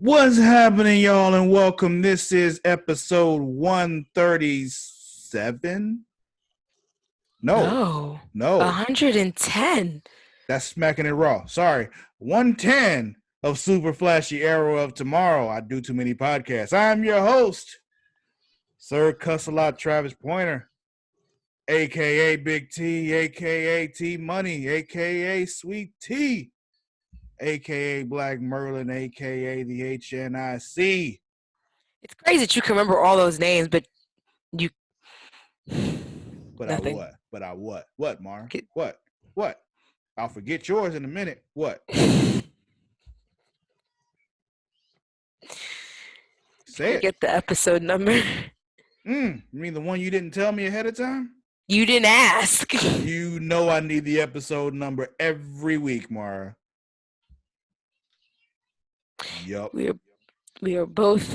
What's happening, y'all, and welcome. This is episode 137. No, No, 110. that's smacking it raw. Sorry, 110 of Super Flashy Arrow of Tomorrow. I do too many podcasts. I'm your host, Sir Cussalott Travis Pointer, aka Big T, aka T Money, aka Sweet T, aka Black Merlin, aka the HNIC. It's crazy that you can remember all those names, but you But nothing. I what? What, Mar? What? I'll forget yours in a minute. What? Say it. Get the episode number. You mean the one you didn't tell me ahead of time? You didn't ask. You know I need the episode number every week, Mara. Yup. We are both.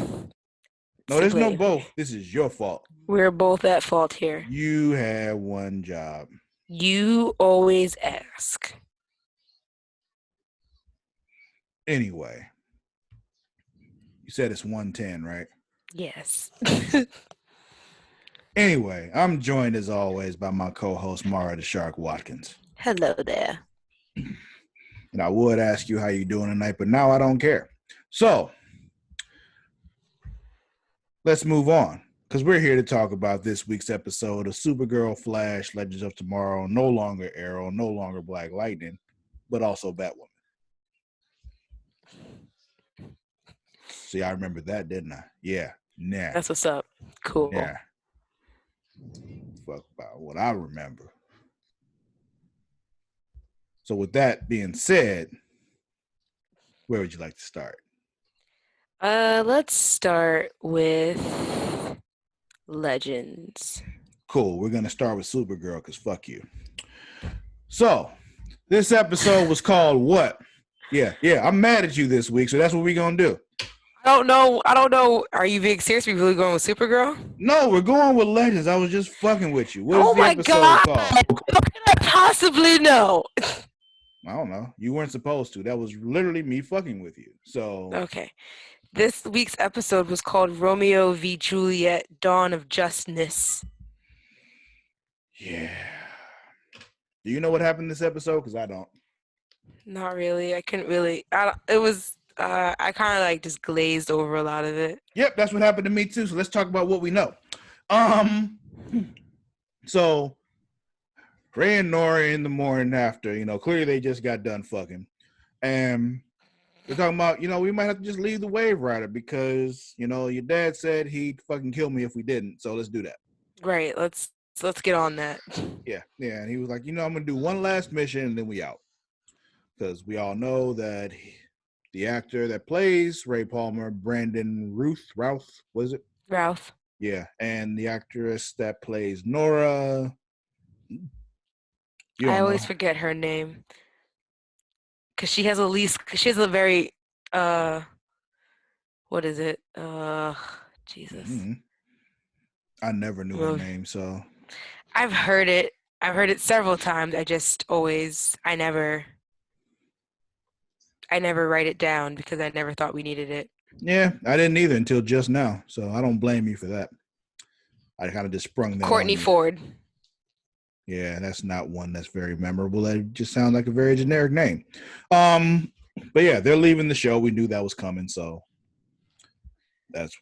No, there's no both. This is your fault. We're both at fault here. You had one job. You always ask. Anyway, you said it's 110, right? Yes. Anyway, I'm joined as always by my co-host Mara the Shark Watkins. Hello there. And I would ask you how you doing tonight, but now I don't care. So let's move on, because we're here to talk about this week's episode of Supergirl, Flash, Legends of Tomorrow, no longer Arrow, no longer Black Lightning, but also Batwoman. See, I remember that, didn't I? Yeah. Nah. That's what's up. Cool. Yeah. Fuck about what I remember. So with that being said, where would you like to start? Let's start with Legends. Cool. We're going to start with Supergirl because fuck you. So this episode was called what? Yeah. I'm mad at you this week, so that's what we're going to do. I don't know. Are you being serious? Are you really going with Supergirl? No, we're going with Legends. I was just fucking with you. What is the episode called? How can I possibly know? I don't know. You weren't supposed to. That was literally me fucking with you. So okay. This week's episode was called Romeo v. Juliet, Dawn of Justness. Yeah. Do you know what happened this episode? Because I don't. Not really. I couldn't really. I kind of like just glazed over a lot of it. Yep, that's what happened to me too. So let's talk about what we know. So Ray and Nora in the morning after, clearly they just got done fucking. And they're talking about, we might have to just leave the Wave Rider because, your dad said he'd fucking kill me if we didn't. So let's do that. Right. Let's get on that. Yeah. And he was like, I'm going to do one last mission and then we out. Because we all know that the actor that plays Ray Palmer, Brandon Routh, was it? Ralph. Yeah. And the actress that plays Nora. I always forget her name. Because she has a very, what is it? Jesus. Mm-hmm. I never knew her name, so. I've heard it several times. I never write it down because I never thought we needed it. Yeah, I didn't either until just now, so I don't blame you for that. I kind of just sprung that Courtney Ford. Yeah, that's not one that's very memorable. That just sounds like a very generic name. But yeah, they're leaving the show. We knew that was coming, so that's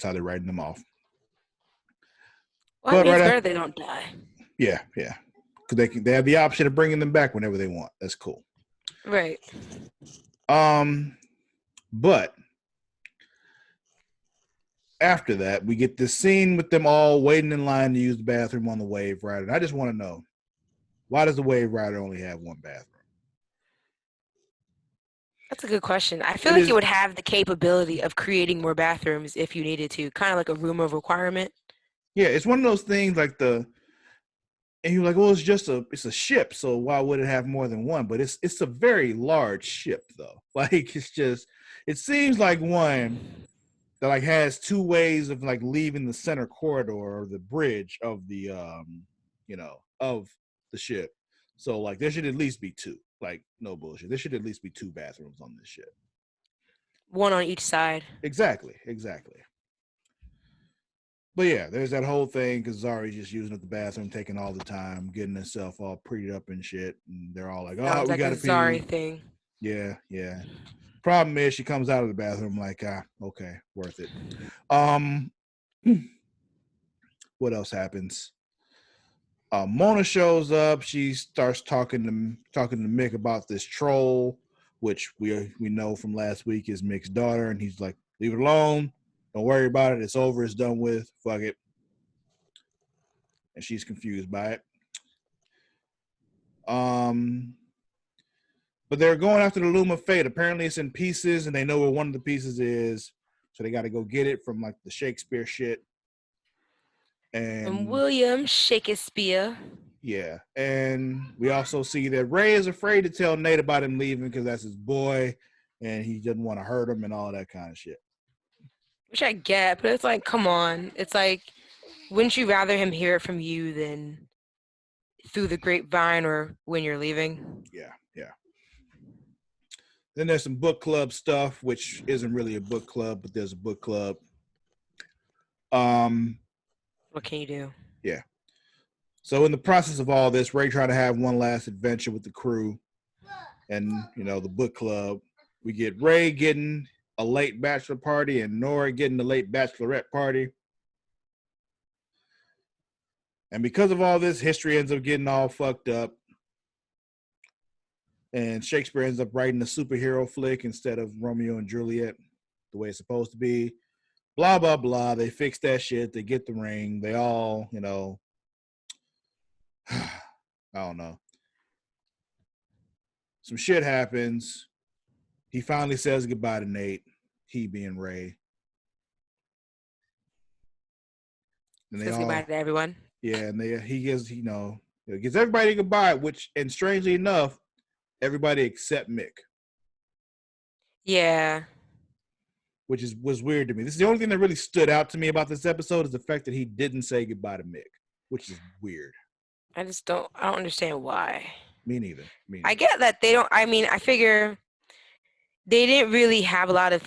how they're writing them off. Well, it's better they don't die. Yeah, because they have the option of bringing them back whenever they want. That's cool. Right. But after that, we get this scene with them all waiting in line to use the bathroom on the Wave Rider. And I just want to know, why does the Wave Rider only have one bathroom? That's a good question. I feel like it would have the capability of creating more bathrooms if you needed to, kind of like a room of requirement. Yeah, it's one of those things like and you're like, well, it's a ship, so why would it have more than one? But it's a very large ship, though. Like, it seems like one that like has two ways of like leaving the center corridor or the bridge of the of the ship. So like there should at least be two. Like, no bullshit. There should at least be two bathrooms on this ship. One on each side. Exactly. But yeah, there's that whole thing because Zari's just using up the bathroom, taking all the time, getting herself all prettied up and shit. And they're all like, oh, Sounds we like a gotta Zari pee. thing. Yeah. Problem is she comes out of the bathroom like, okay, worth it. What else happens? Mona shows up. She starts talking to Mick about this troll, which we know from last week is Mick's daughter, and he's like, leave it alone. Don't worry about it. It's over. It's done with. Fuck it. And she's confused by it. But they're going after the Loom of Fate. Apparently, it's in pieces, and they know where one of the pieces is, so they got to go get it from like the Shakespeare shit. From And William Shakespeare. yeah, and we also see that Ray is afraid to tell Nate about him leaving because that's his boy, and he doesn't want to hurt him and all that kind of shit. Which I get, but it's like, come on. It's like, wouldn't you rather him hear it from you than through the grapevine or when you're leaving? Yeah. Then there's some book club stuff, which isn't really a book club, but there's a book club. What can you do? Yeah. So in the process of all this, Ray trying to have one last adventure with the crew and, the book club. We get Ray getting a late bachelor party and Nora getting the late bachelorette party. And because of all this, history ends up getting all fucked up. And Shakespeare ends up writing a superhero flick instead of Romeo and Juliet, the way it's supposed to be. Blah, blah, blah. They fix that shit. They get the ring. They all, I don't know. Some shit happens. He finally says goodbye to Nate, he being Ray. And says goodbye to everyone. Yeah, and he gives, gives everybody goodbye, and strangely enough, everybody except Mick. Yeah. Which was weird to me. This is the only thing that really stood out to me about this episode is the fact that he didn't say goodbye to Mick, which is weird. I don't understand why. Me neither. I get that they don't, I figure they didn't really have a lot of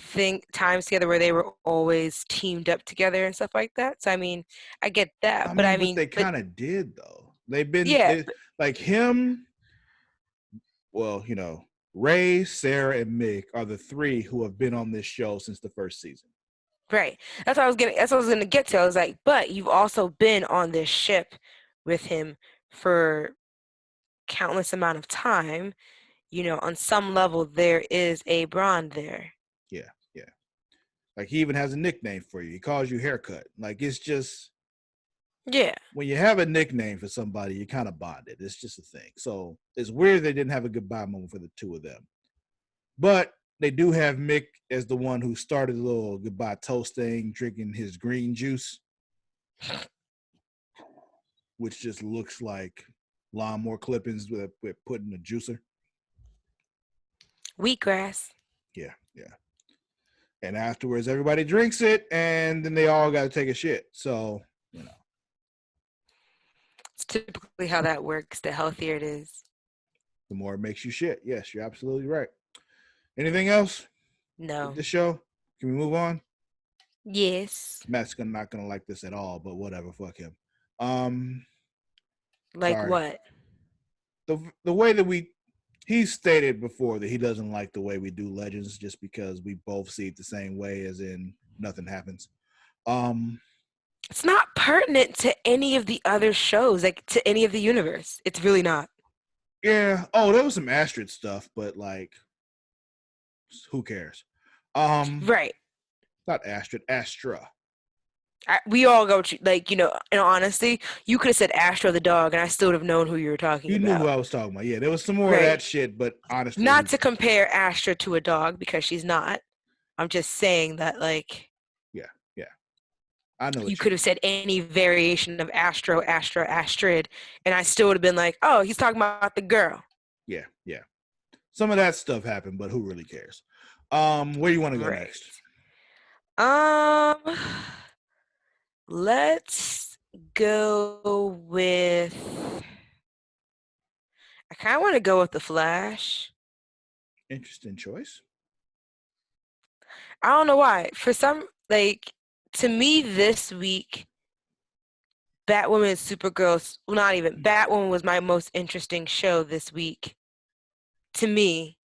times together where they were always teamed up together and stuff like that. So, I get that. But they kind of did, though. They've been, like him, well, Ray, Sarah, and Mick are the three who have been on this show since the first season. Right. That's what I was gonna get to. I was like, but you've also been on this ship with him for countless amount of time. On some level there is a bond there. Yeah. Like he even has a nickname for you. He calls you Haircut. Like it's just when you have a nickname for somebody, you kind of bonded. It's just a thing. So it's weird they didn't have a goodbye moment for the two of them. But they do have Mick as the one who started the little goodbye toast thing, drinking his green juice, which just looks like lawnmower clippings with put in a juicer. Wheatgrass. Yeah. And afterwards, everybody drinks it, and then they all got to take a shit. So, It's typically how that works. The healthier it is, the more it makes you shit. Yes, you're absolutely right. Anything else? No. With this show? Can we move on? Yes. Matt's not gonna like this at all, but whatever. Fuck him. Like sorry. What? The way that he stated before that he doesn't like the way we do Legends just because we both see it the same way, as in nothing happens. It's not pertinent to any of the other shows, like to any of the universe. It's really not. Yeah. Oh, there was some Astrid stuff, but like, who cares? Right. Not Astrid, Astra. We all go to, like, in honesty, you could have said Astro the dog, and I still would have known who you were talking about. You knew who I was talking about. Yeah, there was some more of that shit, but honestly. Not to compare Astra to a dog, because she's not. I'm just saying that, like. Yeah. I know. You could have said any variation of Astro, Astrid, and I still would have been like, oh, he's talking about the girl. Yeah. Some of that stuff happened, but who really cares? Where do you want to go next? Let's go with. I kind of want to go with the Flash. Interesting choice. I don't know why. For some, like, to me this week, Batwoman and Supergirl, well, not even, Batwoman was my most interesting show this week. To me.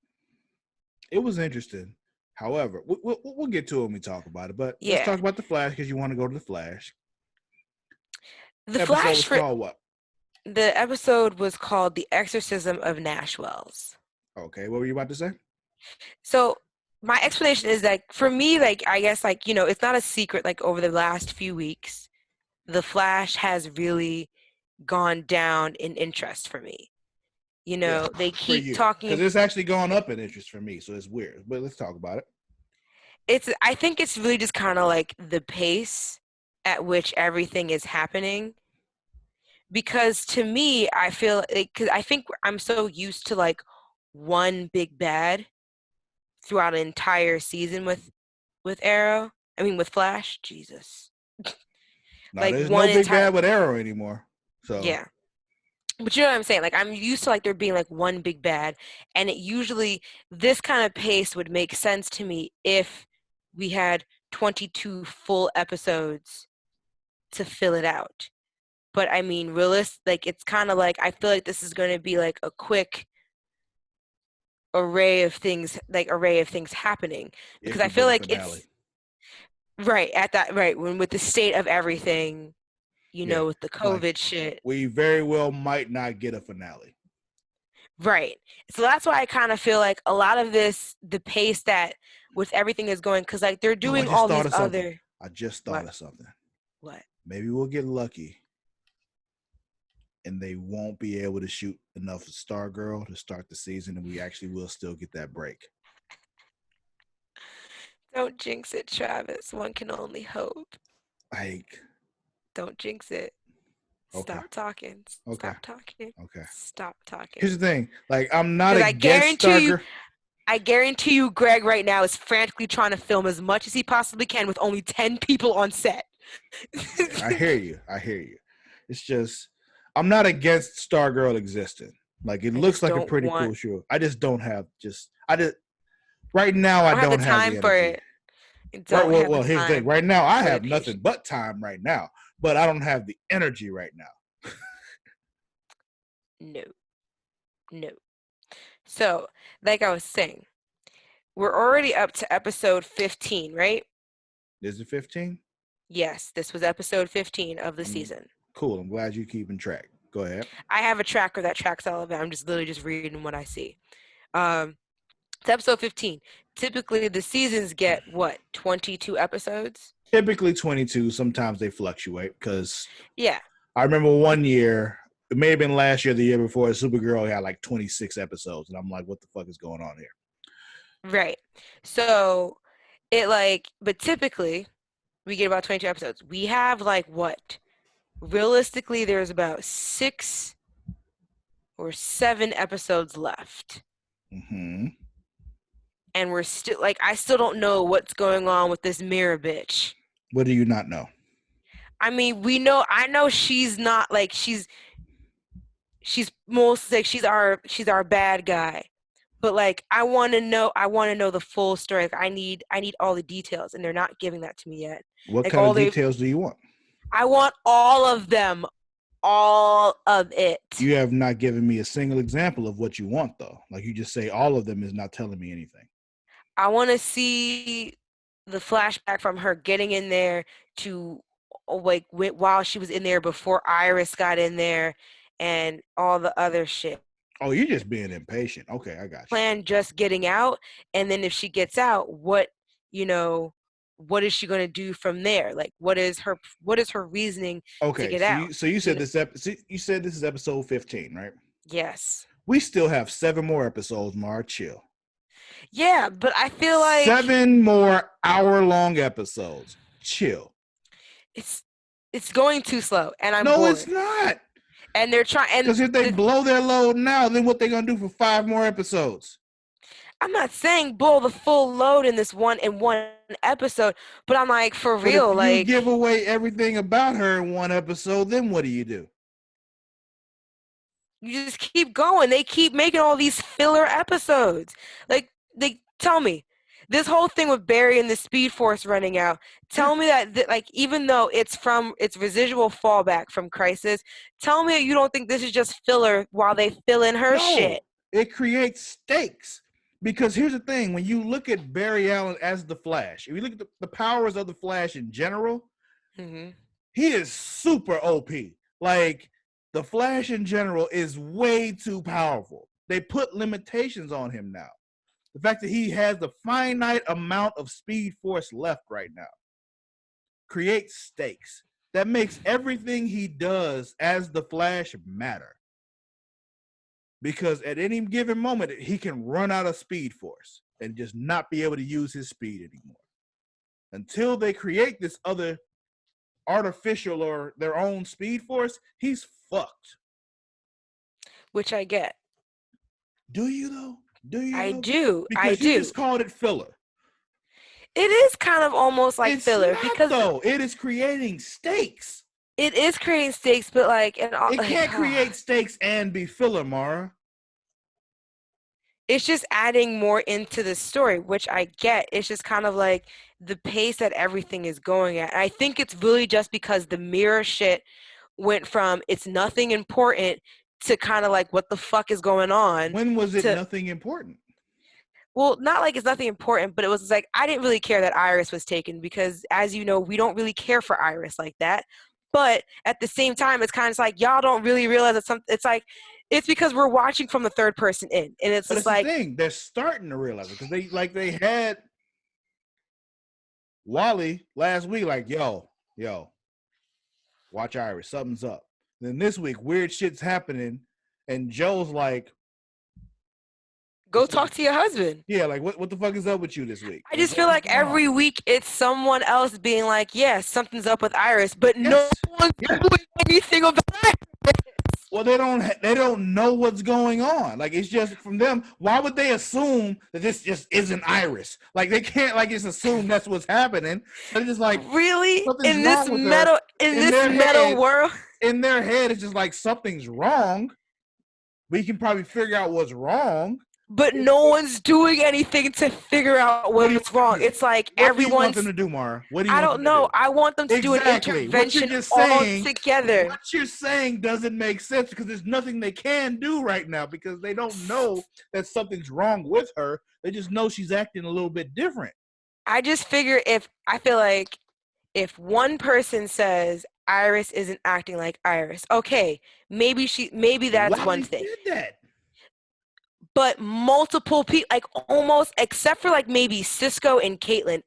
It was interesting. However, we'll get to it when we talk about it. But let's Yeah. talk about the Flash because you want to go to the Flash. The Episode Flash was for called what? the episode was called The Exorcism of Nash Wells. Okay, what were you about to say? So my explanation is that for me, like, I guess, like, you know, it's not a secret, like, over the last few weeks, the Flash has really gone down in interest for me. You know, they for keep you because talking. it's actually gone up in interest for me, so it's weird. But let's talk about it. I think it's really just kind of like the pace at which everything is happening. Because to me, I feel like, because I think I'm so used to like one big bad throughout an entire season with Arrow. I mean, with Flash. Jesus. No, Like there's one no big entire, bad with Arrow anymore. So yeah. But you know what I'm saying? Like, I'm used to like there being like one big bad, and it usually, this kind of pace would make sense to me if we had 22 full episodes to fill it out. But I mean, like, it's kind of like I feel like this is going to be like a quick array of things happening, because if I we feel get a like finale, it's right when with the state of everything, you yeah, know, with the like COVID shit. we very well might not get a finale. Right. So that's why I kind of feel like a lot of this, the pace that with everything is going, because like they're Oh, I doing just all thought these of something. other, I just thought what, of something. what? Maybe we'll get lucky and they won't be able to shoot enough Stargirl to start the season, and we actually will still get that break. Don't jinx it, Travis. One can only hope. Like, Don't jinx it. okay, Stop talking. okay, Stop talking. okay. Stop talking. Here's the thing. Like, I'm not Because against Stargirl. I guarantee you, Greg right now is frantically trying to film as much as he possibly can with only 10 people on set. I hear you. I hear you. It's just I'm not against Stargirl existing. Like, it I looks just like a don't pretty want. cool show. I just don't have right now. I I don't have the don't have time the for energy. it. I Right. don't have the Well, here's the thing. time Right now, I or the have nothing patience. but time right now, but I don't have the energy right now. No, no. So, like I was saying, we're already up to episode 15, right? Is it 15? Yes, this was episode 15 of the season. Cool. I'm glad you're keeping track. Go ahead. I have a tracker that tracks all of it. I'm just literally just reading what I see. It's episode 15. Typically, the seasons get what, 22 episodes? Typically 22. Sometimes they fluctuate because Yeah. I remember one year, it may have been last year, the year before, Supergirl had like 26 episodes, and I'm like, what the fuck is going on here? Right. So but typically we get about 22 episodes. We have like what? Realistically, there's about 6 or 7 episodes left. Mm-hmm. And we're still like, I still don't know what's going on with this mirror bitch. What do you not know? I mean, I know she's not like she's most like she's our bad guy. But like I want to know the full story. Like, I need all the details, and they're not giving that to me yet. What Like kind of details do you want? I want all of them, all of it. You have not given me a single example of what you want, though. Like, you just say all of them is not telling me anything. I want to see the flashback from her getting in there to like while she was in there before Iris got in there, and all the other shit. Oh, you're just being impatient. Okay, I got you. Plan just getting out, and then if she gets out, what is she going to do from there? Like, what is her reasoning to get out? You said you said this is episode 15, right? Yes. We still have 7 more episodes, Mar. Chill. Yeah, but I feel like 7 more hour-long episodes. Chill. it's going too slow, and I'm No, bored. it's not. And they're trying. Because if they blow their load now, then what they gonna do for 5 more episodes? I'm not saying blow the full load in one episode, but I'm like, for real, if like, you give away everything about her in one episode, then what do? You just keep going. They keep making all these filler episodes. Like, they tell me, this whole thing with Barry and the Speed Force running out, tell me that like even though it's residual fallback from Crisis, tell me that you don't think this is just filler while they fill in her shit. It creates stakes. Because here's the thing, when you look at Barry Allen as the Flash, if you look at the powers of the Flash in general, he is super OP. Like, the Flash in general is way too powerful. They put limitations on him now. The fact that he has the finite amount of Speed Force left right now creates stakes. That makes everything he does as the Flash matter. Because at any given moment, he can run out of Speed Force and just not be able to use his speed anymore. Until they create this other artificial or their own Speed Force, he's fucked. Which I get. Do you, though? Do you? I do. Because you just called it filler. It is kind of almost like filler. Because though. It is creating stakes. It is creating stakes, but like it can't create stakes and be filler, Mara. It's just adding more into the story, which I get. It's just kind of like the pace that everything is going at. I think it's really just because the mirror shit went from it's nothing important to kind of like what the fuck is going on. When was it nothing important? Well, not like it's nothing important, but it was like I didn't really care that Iris was taken because, as you know, we don't really care for Iris like that. But at the same time, it's kind of like y'all don't really realize that it's like it's because we're watching from the third person in, and it's just like the thing. They're starting to realize it because they had Wally last week, like yo, watch Iris, something's up. Then this week, weird shit's happening, and Joe's like, go talk to your husband. Yeah, like what the fuck is up with you this week? I just feel like every week it's someone else being like, yeah, something's up with Iris, but no one's doing anything about it. Well, they don't know what's going on. Like, it's just from them. Why would they assume that this just isn't Iris? Like, they can't just assume that's what's happening. They're just like, really in this metal world. In their head, it's just like something's wrong. We can probably figure out what's wrong. But no one's doing anything to figure out what's wrong. It's like everyone's. What do you want them to do, Mara? What do you? I don't know. I want them to do an intervention all together. What you're saying doesn't make sense because there's nothing they can do right now because they don't know that something's wrong with her. They just know she's acting a little bit different. I just figure I feel like if one person says Iris isn't acting like Iris, okay, maybe that's one thing. Did that? But multiple people, like almost, except for like maybe Cisco and Caitlin,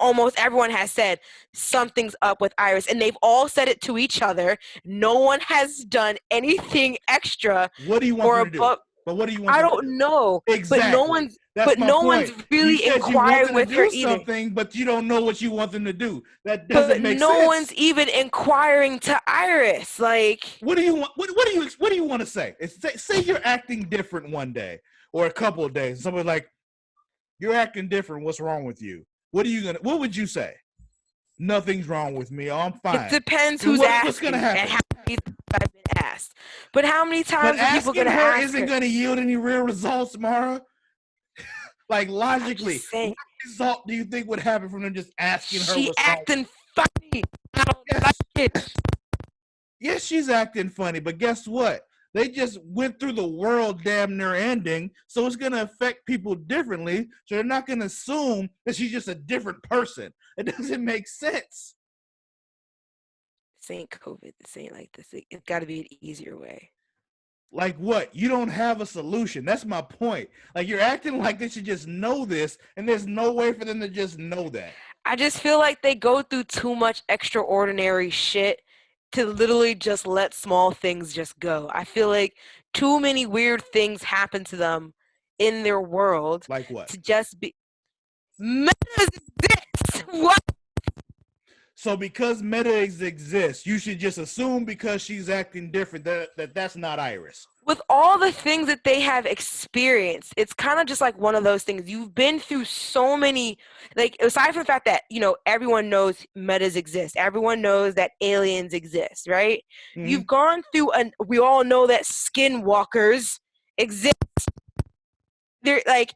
almost everyone has said something's up with Iris, and they've all said it to each other. No one has done anything extra. What do you want them to do? But what do you want? I don't know. Exactly. But no one's really inquiring with her either. Something, but you don't know what you want them to do. That doesn't make sense. No one's even inquiring to Iris. Like, what do you want? What do you want to say? Say you're acting different one day or a couple of days. Somebody's like, "You're acting different. What's wrong with you?" What would you say? Nothing's wrong with me. I'm fine. It depends who's asking. What's gonna happen? And how many times I've been asked. But how many times are people gonna ask her? Isn't gonna yield any real results, Mara. Like, logically, what result do you think would happen from them just asking her? She acting funny. I don't like it. Yes, she's acting funny, but guess what? They just went through the world damn near ending, so it's going to affect people differently, so they're not going to assume that she's just a different person. It doesn't make sense. This ain't COVID. This ain't like this. It's got to be an easier way. Like what? You don't have a solution. That's my point. Like, you're acting like they should just know this, and there's no way for them to just know that. I just feel like they go through too much extraordinary shit to literally just let small things just go. I feel like too many weird things happen to them in their world. Like what? To just be... Metas exist! What? So because metas exist, you should just assume because she's acting different that's not Iris. With all the things that they have experienced, it's kind of just like one of those things. You've been through so many, like, aside from the fact that, you know, everyone knows metas exist. Everyone knows that aliens exist, right? Mm-hmm. You've gone through, we all know that skinwalkers exist. They're like,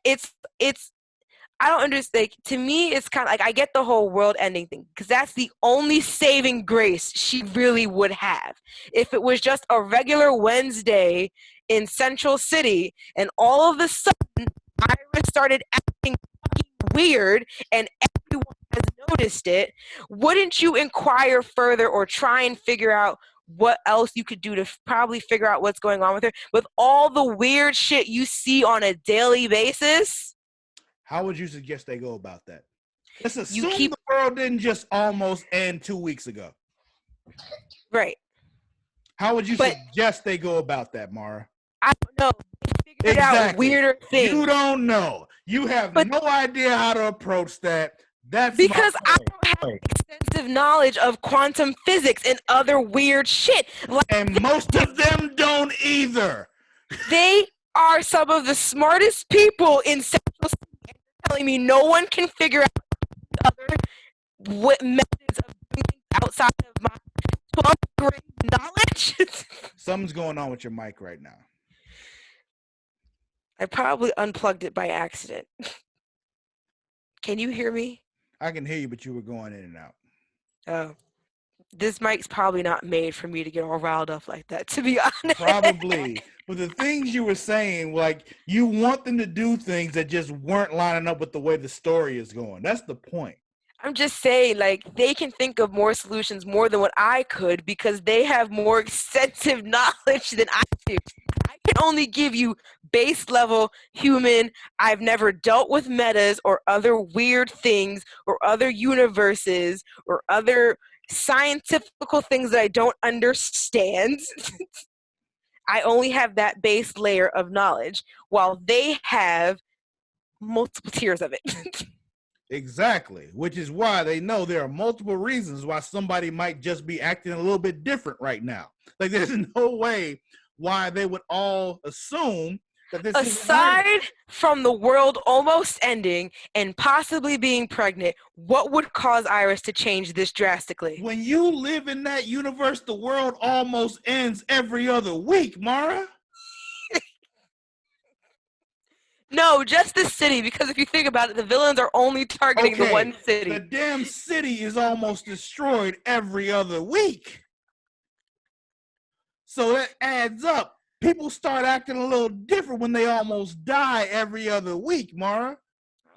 I don't understand. Like, to me, it's kind of like I get the whole world ending thing because that's the only saving grace she really would have. If it was just a regular Wednesday in Central City and all of a sudden Iris started acting fucking weird and everyone has noticed it, wouldn't you inquire further or try and figure out what else you could do to probably figure out what's going on with her? With all the weird shit you see on a daily basis, How would you suggest they go about that? Let's you assume keep the world didn't just almost end 2 weeks ago. right. How would you But suggest they go about that, Mara? I don't know. They figured out Exactly. weirder things. You don't know. You have But no idea how to approach that. That's because my I point. don't have extensive knowledge of quantum physics and other weird shit. Like, And most of them don't either. they are some of the smartest people in Central City, and you're telling me no one can figure out other methods of doing things outside of my 12th grade knowledge? Something's going on with your mic right now. I probably unplugged it by accident. Can you hear me? I can hear you, but you were going in and out. Oh. This mic's probably not made for me to get all riled up like that, to be honest. Probably. But the things you were saying, like, you want them to do things that just weren't lining up with the way the story is going. That's the point. I'm just saying, like, they can think of more solutions more than what I could because they have more extensive knowledge than I do. I can only give you base level human. I've never dealt with metas or other weird things or other universes or other scientific things that I don't understand. I only have that base layer of knowledge while they have multiple tiers of it. Exactly, which is why they know there are multiple reasons why somebody might just be acting a little bit different right now. Like, there's no way why they would all assume that this Aside from the world almost ending and possibly being pregnant, what would cause Iris to change this drastically? When you live in that universe, the world almost ends every other week, Mara. No, just the city, because if you think about it, the villains are only targeting the one city. The damn city is almost destroyed every other week. So that adds up. People start acting a little different when they almost die every other week, Mara.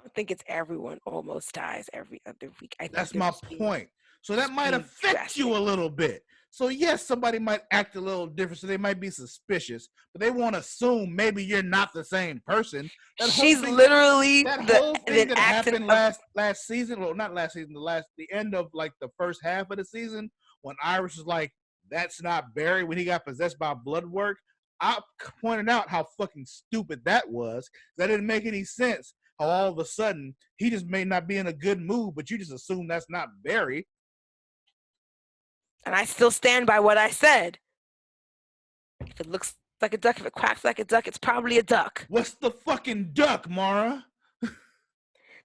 I think it's everyone almost dies every other week. That's my point. So that might affect you a little bit. So yes, somebody might act a little different, so they might be suspicious, but they won't assume maybe you're not the same person. She's literally that whole thing that happened last season. Well, not last season. The end of like the first half of the season when Iris was like, "That's not Barry," when he got possessed by blood work. I pointed out how fucking stupid that was. That didn't make any sense. How all of a sudden he just may not be in a good mood, but you just assume that's not Barry. And I still stand by what I said. If it looks like a duck, if it quacks like a duck, it's probably a duck. What's the fucking duck, Mara?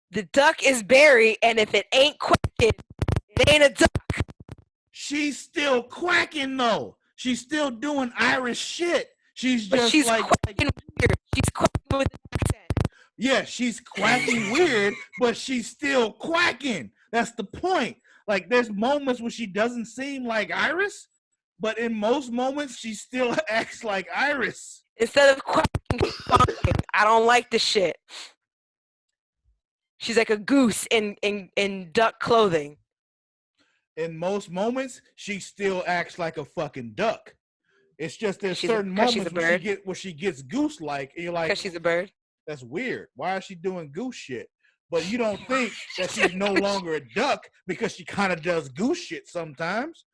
The duck is Barry, and if it ain't quacking, it ain't a duck. She's still quacking though. She's still doing Irish shit. She's just she's quacking weird. She's quacking with an accent. Yeah, she's quacking weird, but she's still quacking. That's the point. Like, there's moments where she doesn't seem like Iris, but in most moments she still acts like Iris. Instead of quacking, I don't like the shit. She's like a goose in duck clothing. In most moments, she still acts like a fucking duck. It's just there's certain moments where she gets goose-like, and you're like, because she's a bird. That's weird. Why is she doing goose shit? But you don't think that she's no longer a duck because she kind of does goose shit sometimes.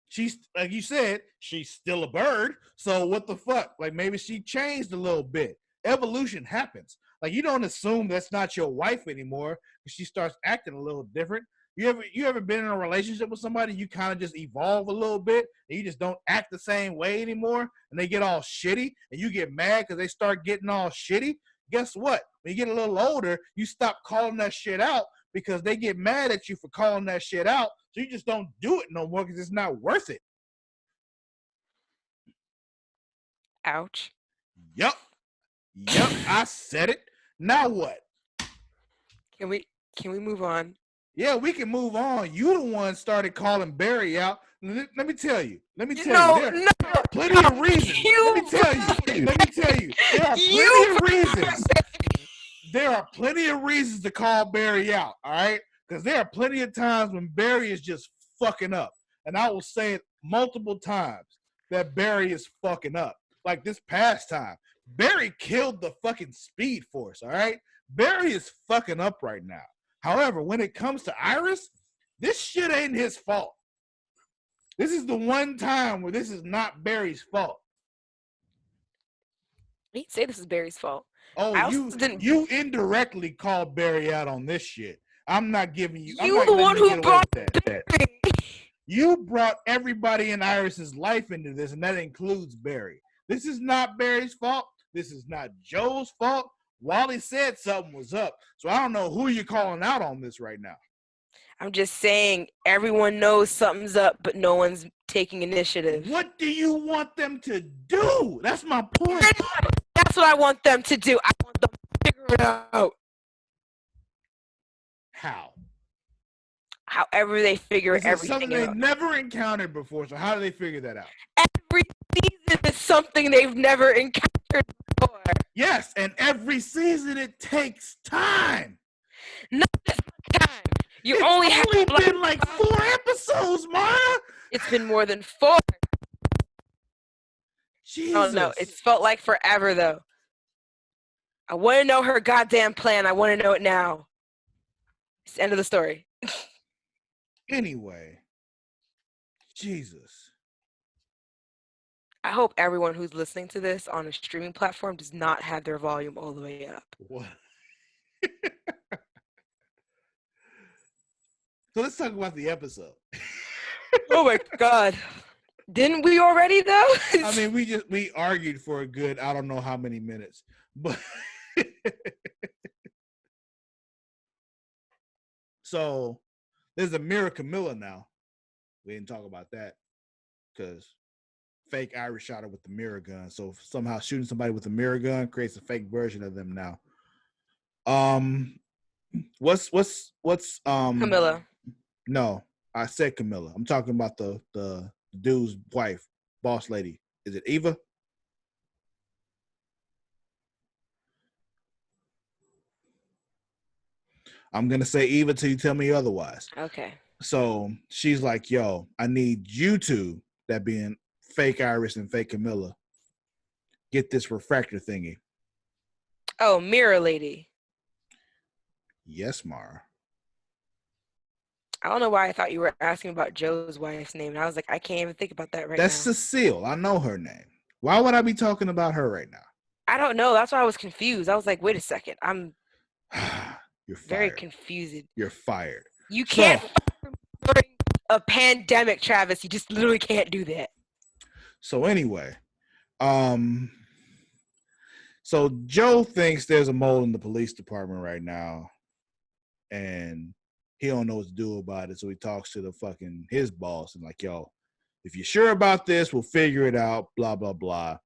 She's, like you said, she's still a bird. So what the fuck? Like, maybe she changed a little bit. Evolution happens. Like, you don't assume that's not your wife anymore because she starts acting a little different. You ever been in a relationship with somebody, you kind of just evolve a little bit and you just don't act the same way anymore, and they get all shitty and you get mad because they start getting all shitty? Guess what? When you get a little older, you stop calling that shit out because they get mad at you for calling that shit out, so you just don't do it no more because it's not worth it. Ouch. Yep, I said it. Now what? Can we move on? Yeah, we can move on. You the one started calling Barry out. Let me tell you. No, There are plenty of reasons. Let me tell you. There are plenty of reasons. There are plenty of reasons to call Barry out. All right, because there are plenty of times when Barry is just fucking up, and I will say it multiple times that Barry is fucking up. Like this past time, Barry killed the fucking Speed Force. All right, Barry is fucking up right now. However, when it comes to Iris, this shit ain't his fault. This is the one time where this is not Barry's fault. You didn't say this is Barry's fault. Oh, you indirectly called Barry out on this shit. I'm not giving you. I'm not the one who brought that. You brought everybody in Iris's life into this, and that includes Barry. This is not Barry's fault. This is not Joe's fault. Wally said something was up, so I don't know who you're calling out on this right now. I'm just saying everyone knows something's up, but no one's taking initiative. What do you want them to do? That's my point. That's what I want them to do. I want them to figure it out. How? However they figure everything something out. they've never encountered before, so how do they figure that out? Every season is something they've never encountered before. Yes, and every season it takes time. Not this time. It's only been like 4 episodes, Mara. It's been more than 4. Jesus. Oh no, it's felt like forever though. I want to know her goddamn plan. I want to know it now. It's the end of the story. Anyway, Jesus. I hope everyone who's listening to this on a streaming platform does not have their volume all the way up. What? So let's talk about the episode. Oh my God. Didn't we already though? I mean, we argued for a good, I don't know how many minutes, but so there's a Mira Camilla now. We didn't talk about that because fake Irish shot her with the mirror gun. So somehow shooting somebody with a mirror gun creates a fake version of them now. What's Camilla? No, I said Camilla. I'm talking about the dude's wife, boss lady. Is it Eva? I'm gonna say Eva till you tell me otherwise. Okay. So she's like, yo, I need you two, that being fake Iris and fake Camilla, get this refractor thingy. Oh, mirror lady. Yes, Mara. I don't know why I thought you were asking about Joe's wife's name. And I was like, I can't even think about that right That's now. Cecile. I know her name. Why would I be talking about her right now? I don't know. That's why I was confused. I was like, wait a second. I'm You're fired. very confused. You're fired. You can't during a pandemic, Travis. You just literally can't do that. So anyway, so Joe thinks there's a mole in the police department right now, and he don't know what to do about it. So he talks to his boss and like, yo, if you're sure about this, we'll figure it out, blah, blah, blah.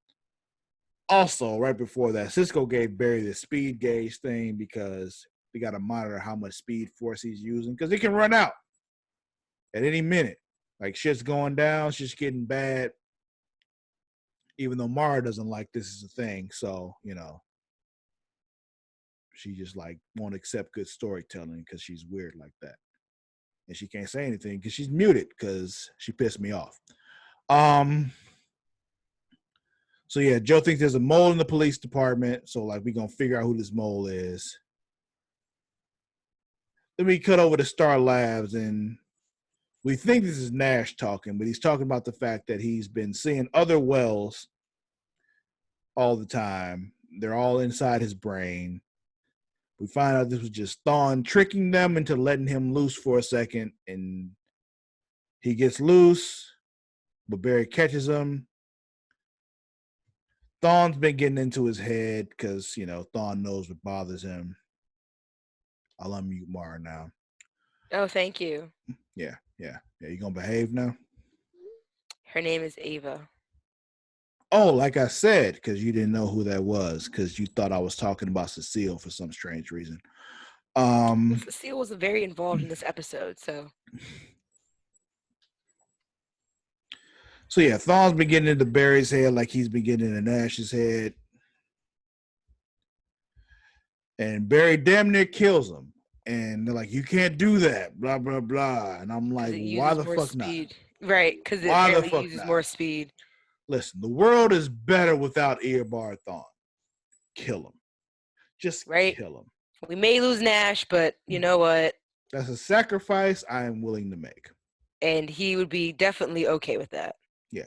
Also, right before that, Cisco gave Barry the speed gauge thing because we got to monitor how much speed force he's using because it can run out at any minute. Like shit's going down, shit's getting bad. Even though Mara doesn't like this is a thing. So, she just like won't accept good storytelling because she's weird like that. And she can't say anything because she's muted because she pissed me off. So yeah, Joe thinks there's a mole in the police department. So like we're gonna figure out who this mole is. Then we cut over to Star Labs and we think this is Nash talking, but he's talking about the fact that he's been seeing other wells all the time. They're all inside his brain. We find out this was just Thawne tricking them into letting him loose for a second, and he gets loose, but Barry catches him. Thawne's been getting into his head because, Thawne knows what bothers him. I'll unmute Mara now. Oh, thank you. Yeah. You gonna behave now? Her name is Ava. Oh, like I said, because you didn't know who that was, because you thought I was talking about Cecile for some strange reason. Cecile was very involved in this episode, so yeah, Thawne's been getting into Barry's head like he's been getting into Nash's head. And Barry damn near kills him. And they're like, you can't do that, blah, blah, blah. And I'm like, it why uses the more fuck not? speed. Right, because it Why the apparently fuck uses not? more speed. Listen, the world is better without Eobard Thawne. Kill him. Just kill him. We may lose Nash, but you know what? That's a sacrifice I am willing to make. And he would be definitely okay with that. Yeah.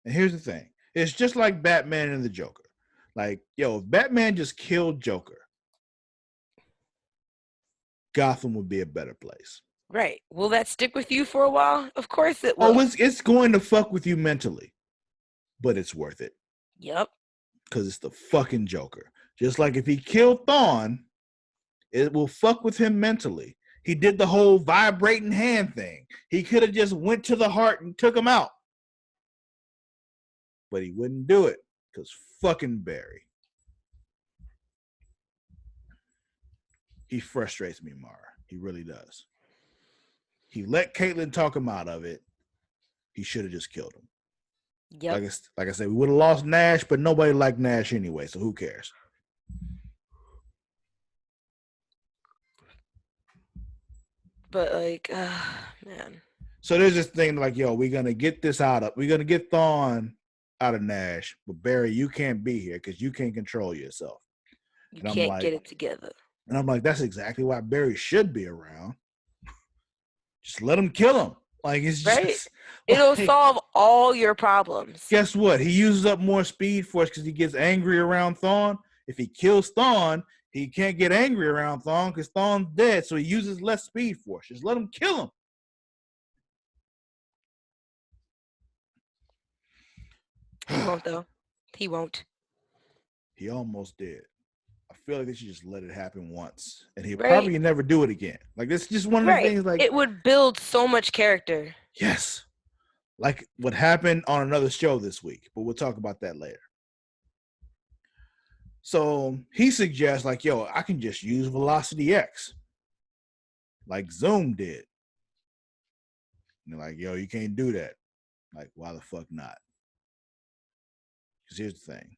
And here's the thing. It's just like Batman and the Joker. Like, yo, if Batman just killed Joker, Gotham would be a better place. Right. Will that stick with you for a while? Of course it will. Oh, it's going to fuck with you mentally, but it's worth it. Yep. Because it's the fucking Joker. Just like if he killed Thawne, it will fuck with him mentally. He did the whole vibrating hand thing. He could have just went to the heart and took him out. But he wouldn't do it because fucking Barry. He frustrates me, Mara. He really does. He let Caitlyn talk him out of it. He should have just killed him. Yep. Like I said, we would have lost Nash, but nobody liked Nash anyway, so who cares? But like, man. So there's this thing like, yo, we're gonna get Thawne out of Nash, but Barry, you can't be here because you can't control yourself. You can't get it together. And I'm like, that's exactly why Barry should be around. Just let him kill him. Like, it's just it'll solve all your problems. Guess what? He uses up more speed force because he gets angry around Thawne. If he kills Thawne, he can't get angry around Thawne because Thawne's dead, so he uses less speed force. Just let him kill him. He won't, though. He won't. He almost did. I feel like they should just let it happen once, and he'll probably never do it again. Like, this is just one of the things. Like, it would build so much character. Yes, like what happened on another show this week, but we'll talk about that later. So he suggests, like, yo, I can just use Velocity X, like Zoom did. And they're like, yo, you can't do that. Like, why the fuck not? Because here's the thing.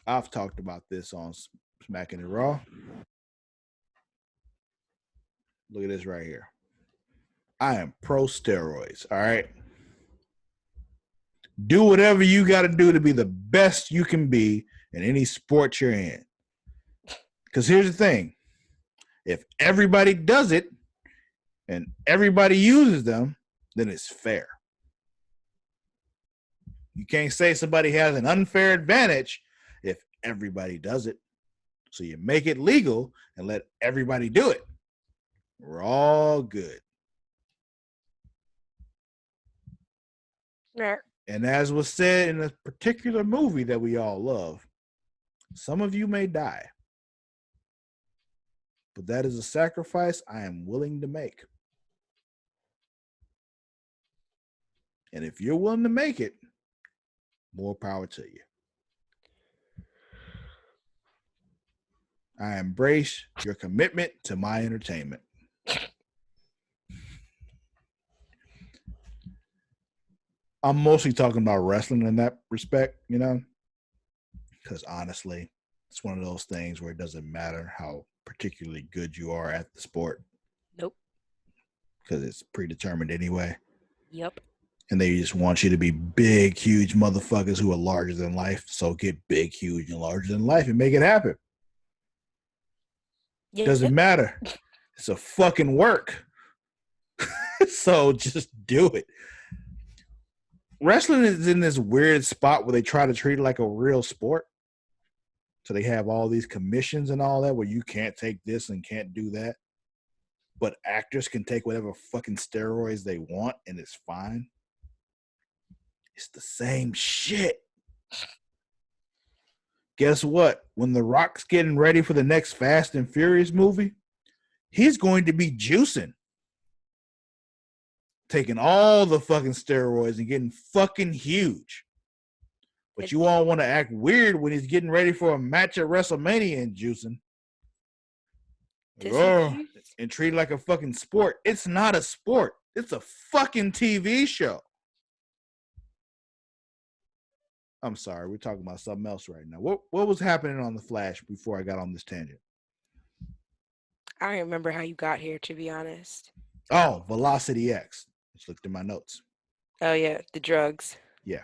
I've talked about this on Smacking It Raw. Look at this right here. I am pro steroids, all right? Do whatever you got to do to be the best you can be in any sport you're in. Because here's the thing. If everybody does it and everybody uses them, then it's fair. You can't say somebody has an unfair advantage if everybody does it. So you make it legal and let everybody do it. We're all good. Yeah. And as was said in a particular movie that we all love, some of you may die. But that is a sacrifice I am willing to make. And if you're willing to make it, more power to you. I embrace your commitment to my entertainment. I'm mostly talking about wrestling in that respect, you know, because honestly, it's one of those things where it doesn't matter how particularly good you are at the sport. Nope. Because it's predetermined anyway. Yep. And they just want you to be big, huge motherfuckers who are larger than life. So get big, huge, and larger than life and make it happen. Yep. Doesn't matter. It's a fucking work. So just do it. Wrestling is in this weird spot where they try to treat it like a real sport. So they have all these commissions and all that where you can't take this and can't do that. But actors can take whatever fucking steroids they want and it's fine. It's the same shit. Guess what? When The Rock's getting ready for the next Fast and Furious movie, he's going to be juicing. Taking all the fucking steroids and getting fucking huge. But you all want to act weird when he's getting ready for a match at WrestleMania and juicing. And treat it like a fucking sport. It's not a sport. It's a fucking TV show. I'm sorry, we're talking about something else right now. What was happening on The Flash before I got on this tangent? I don't remember how you got here, to be honest. Oh, Velocity X. Just looked at my notes. Oh, yeah, the drugs. Yeah.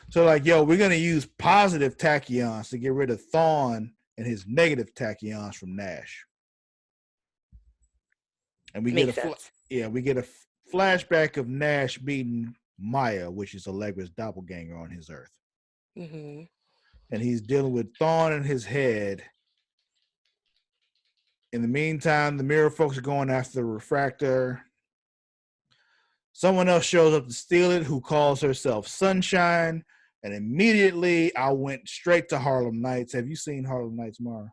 So, like, yo, we're going to use positive tachyons to get rid of Thawne and his negative tachyons from Nash. And we get a flashback of Nash meeting Maya, which is Allegra's doppelganger on his Earth. Mm-hmm. And he's dealing with Thawne in his head. In the meantime, the mirror folks are going after the refractor. Someone else shows up to steal it, who calls herself Sunshine. And immediately I went straight to Harlem Nights. Have you seen Harlem Nights, Mara?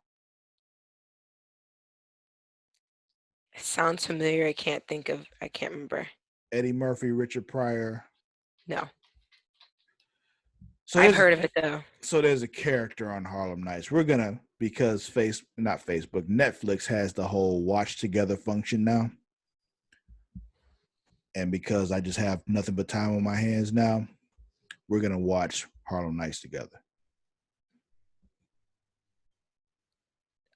It sounds familiar. I can't remember. Eddie Murphy, Richard Pryor. No. So I've heard of it, though. So there's a character on Harlem Nights. We're going to, because Netflix has the whole watch together function now. And because I just have nothing but time on my hands now, we're going to watch Harlem Nights together.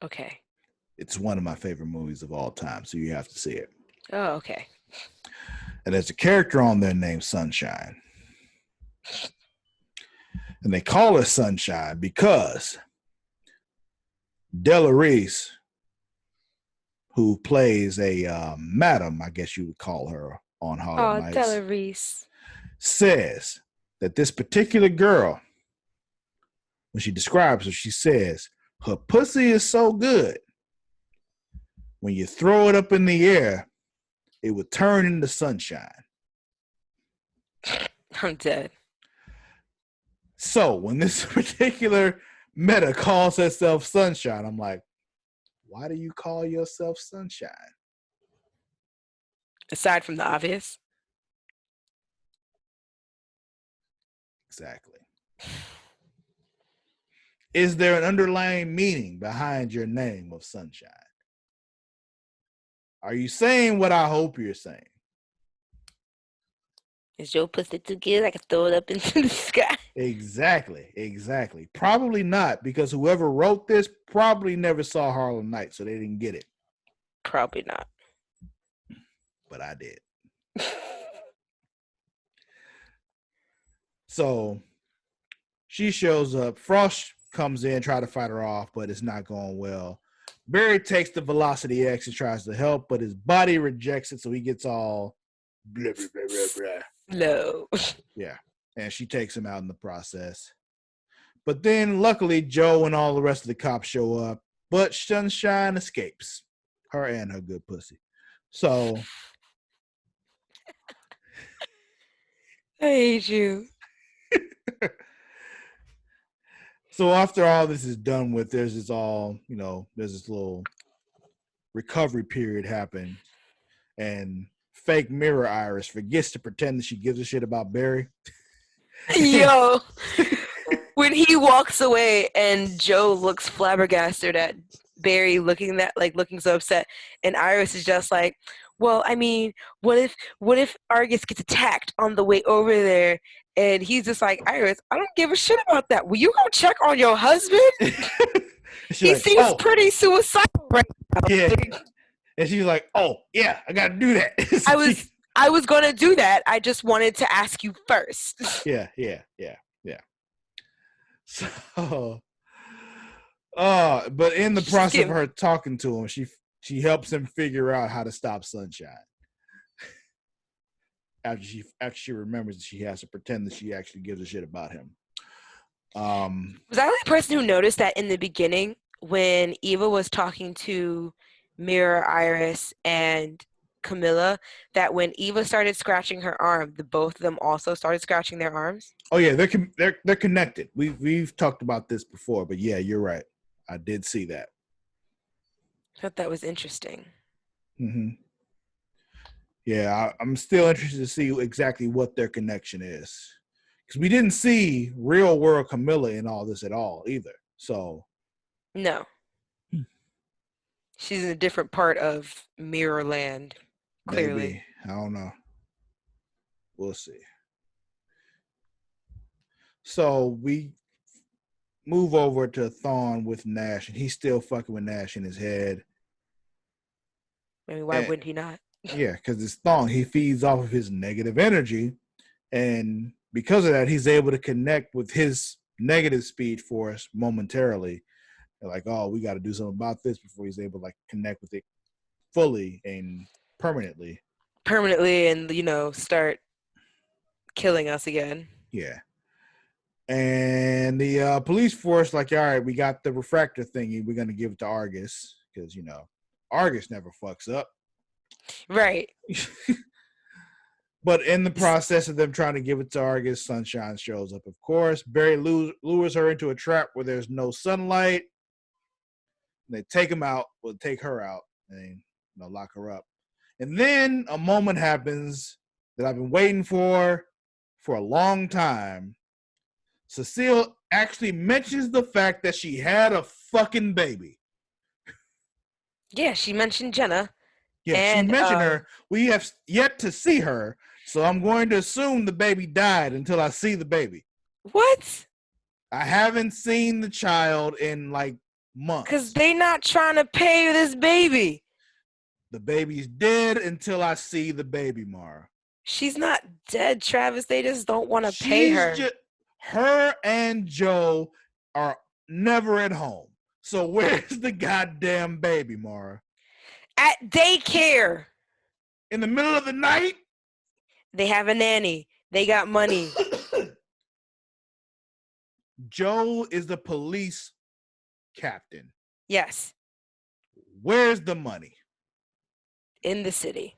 Okay. It's one of my favorite movies of all time, so you have to see it. Oh, okay. And there's a character on there named Sunshine. And they call her Sunshine because Della Reese, who plays a madam, I guess you would call her on Harlem Nights. Della Reese. Says that this particular girl, when she describes her, she says, her pussy is so good, when you throw it up in the air, it would turn into sunshine. I'm dead. So when this particular meta calls herself Sunshine, I'm like, why do you call yourself Sunshine? Aside from the obvious. Exactly. Is there an underlying meaning behind your name of Sunshine? Are you saying what I hope you're saying? Is your pussy too good? I can throw it up into the sky. Exactly. Probably not, because whoever wrote this probably never saw Harlem Nights, so they didn't get it. Probably not. But I did. So she shows up. Frost comes in, try to fight her off, but it's not going well. Barry takes the Velocity X and tries to help, but his body rejects it, so he gets all blah, blah, blah, blah, blah. No. Yeah, and she takes him out in the process. But then, luckily, Joe and all the rest of the cops show up, but Sunshine escapes. Her and her good pussy. So I hate you. So after all this is done with, there's this little recovery period happen, and fake Mirror Iris forgets to pretend that she gives a shit about Barry. Yo, when he walks away and Joe looks flabbergasted at Barry looking so upset, and Iris is just like, well, I mean, what if Argus gets attacked on the way over there? And he's just like, Iris, I don't give a shit about that. Will you go check on your husband? He seems pretty suicidal right now. Yeah. And she's like, oh, yeah, I got to do that. I was going to do that. I just wanted to ask you first. Yeah. So, but in the process of her talking to him, she helps him figure out how to stop Sunshine. After she remembers that she has to pretend that she actually gives a shit about him. Was I the person who noticed that in the beginning when Eva was talking to Mirror, Iris, and Camilla, that when Eva started scratching her arm, the both of them also started scratching their arms? Oh yeah, they're connected. We've talked about this before, but yeah, you're right. I did see that. I thought that was interesting. Mm-hmm. Yeah, I'm still interested to see exactly what their connection is. because we didn't see real world Camilla in all this at all either. So No. She's in a different part of Mirrorland, clearly. maybe, I don't know. We'll see. So we move over to Thawne with Nash, and he's still fucking with Nash in his head. I mean, why wouldn't he not? Yeah, because it's Thawne. He feeds off of his negative energy, and because of that, he's able to connect with his negative speed force momentarily. They're like, oh, we got to do something about this before he's able to like connect with it fully and permanently. And start killing us again. Yeah. And the police force, like, all right, we got the refractor thingy. We're going to give it to Argus because, Argus never fucks up. Right. But in the process of them trying to give it to Argus, Sunshine shows up, of course. Barry lures her into a trap where there's no sunlight. They take him out, take her out, and lock her up. And then a moment happens that I've been waiting for a long time. Cecile actually mentions the fact that she had a fucking baby. Yeah, she mentioned Jenna. Yeah, she mentioned her. We have yet to see her, so I'm going to assume the baby died until I see the baby. What? I haven't seen the child in like months. Because they not trying to pay this baby. The baby's dead until I see the baby, Mara. She's not dead, Travis. They just don't want to pay her. Her and Joe are never at home. So where's the goddamn baby, Mara? At daycare. In the middle of the night? They have a nanny. They got money. Joe is the police captain. Yes. Where's the money? In the city.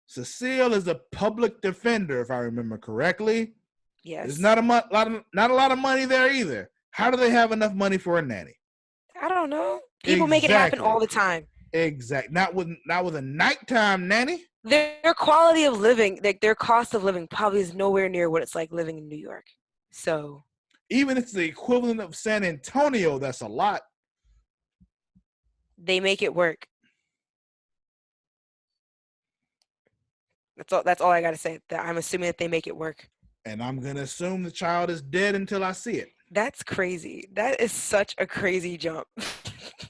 Cecile is a public defender, if I remember correctly. Yes. There's not a lot of money there either. How do they have enough money for a nanny? I don't know. People make it happen all the time. Exactly. Not with a nighttime nanny. Their quality of living, like their cost of living, probably is nowhere near what it's like living in New York. So even if it's the equivalent of San Antonio, that's a lot. They make it work. That's all I gotta say. That I'm assuming that they make it work. And I'm gonna assume the child is dead until I see it. That's crazy. That is such a crazy jump.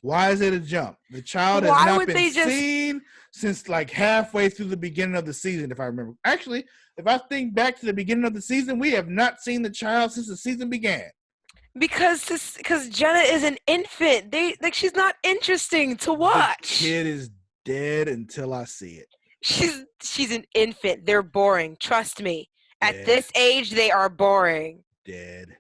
Why is it a jump? The child has not been seen since like halfway through the beginning of the season, if I remember. Actually, if I think back to the beginning of the season, we have not seen the child since the season began. Because Jenna is an infant. She's not interesting to watch. The kid is dead until I see it. She's an infant. They're boring. Trust me. Dead. At this age, they are boring. Dead.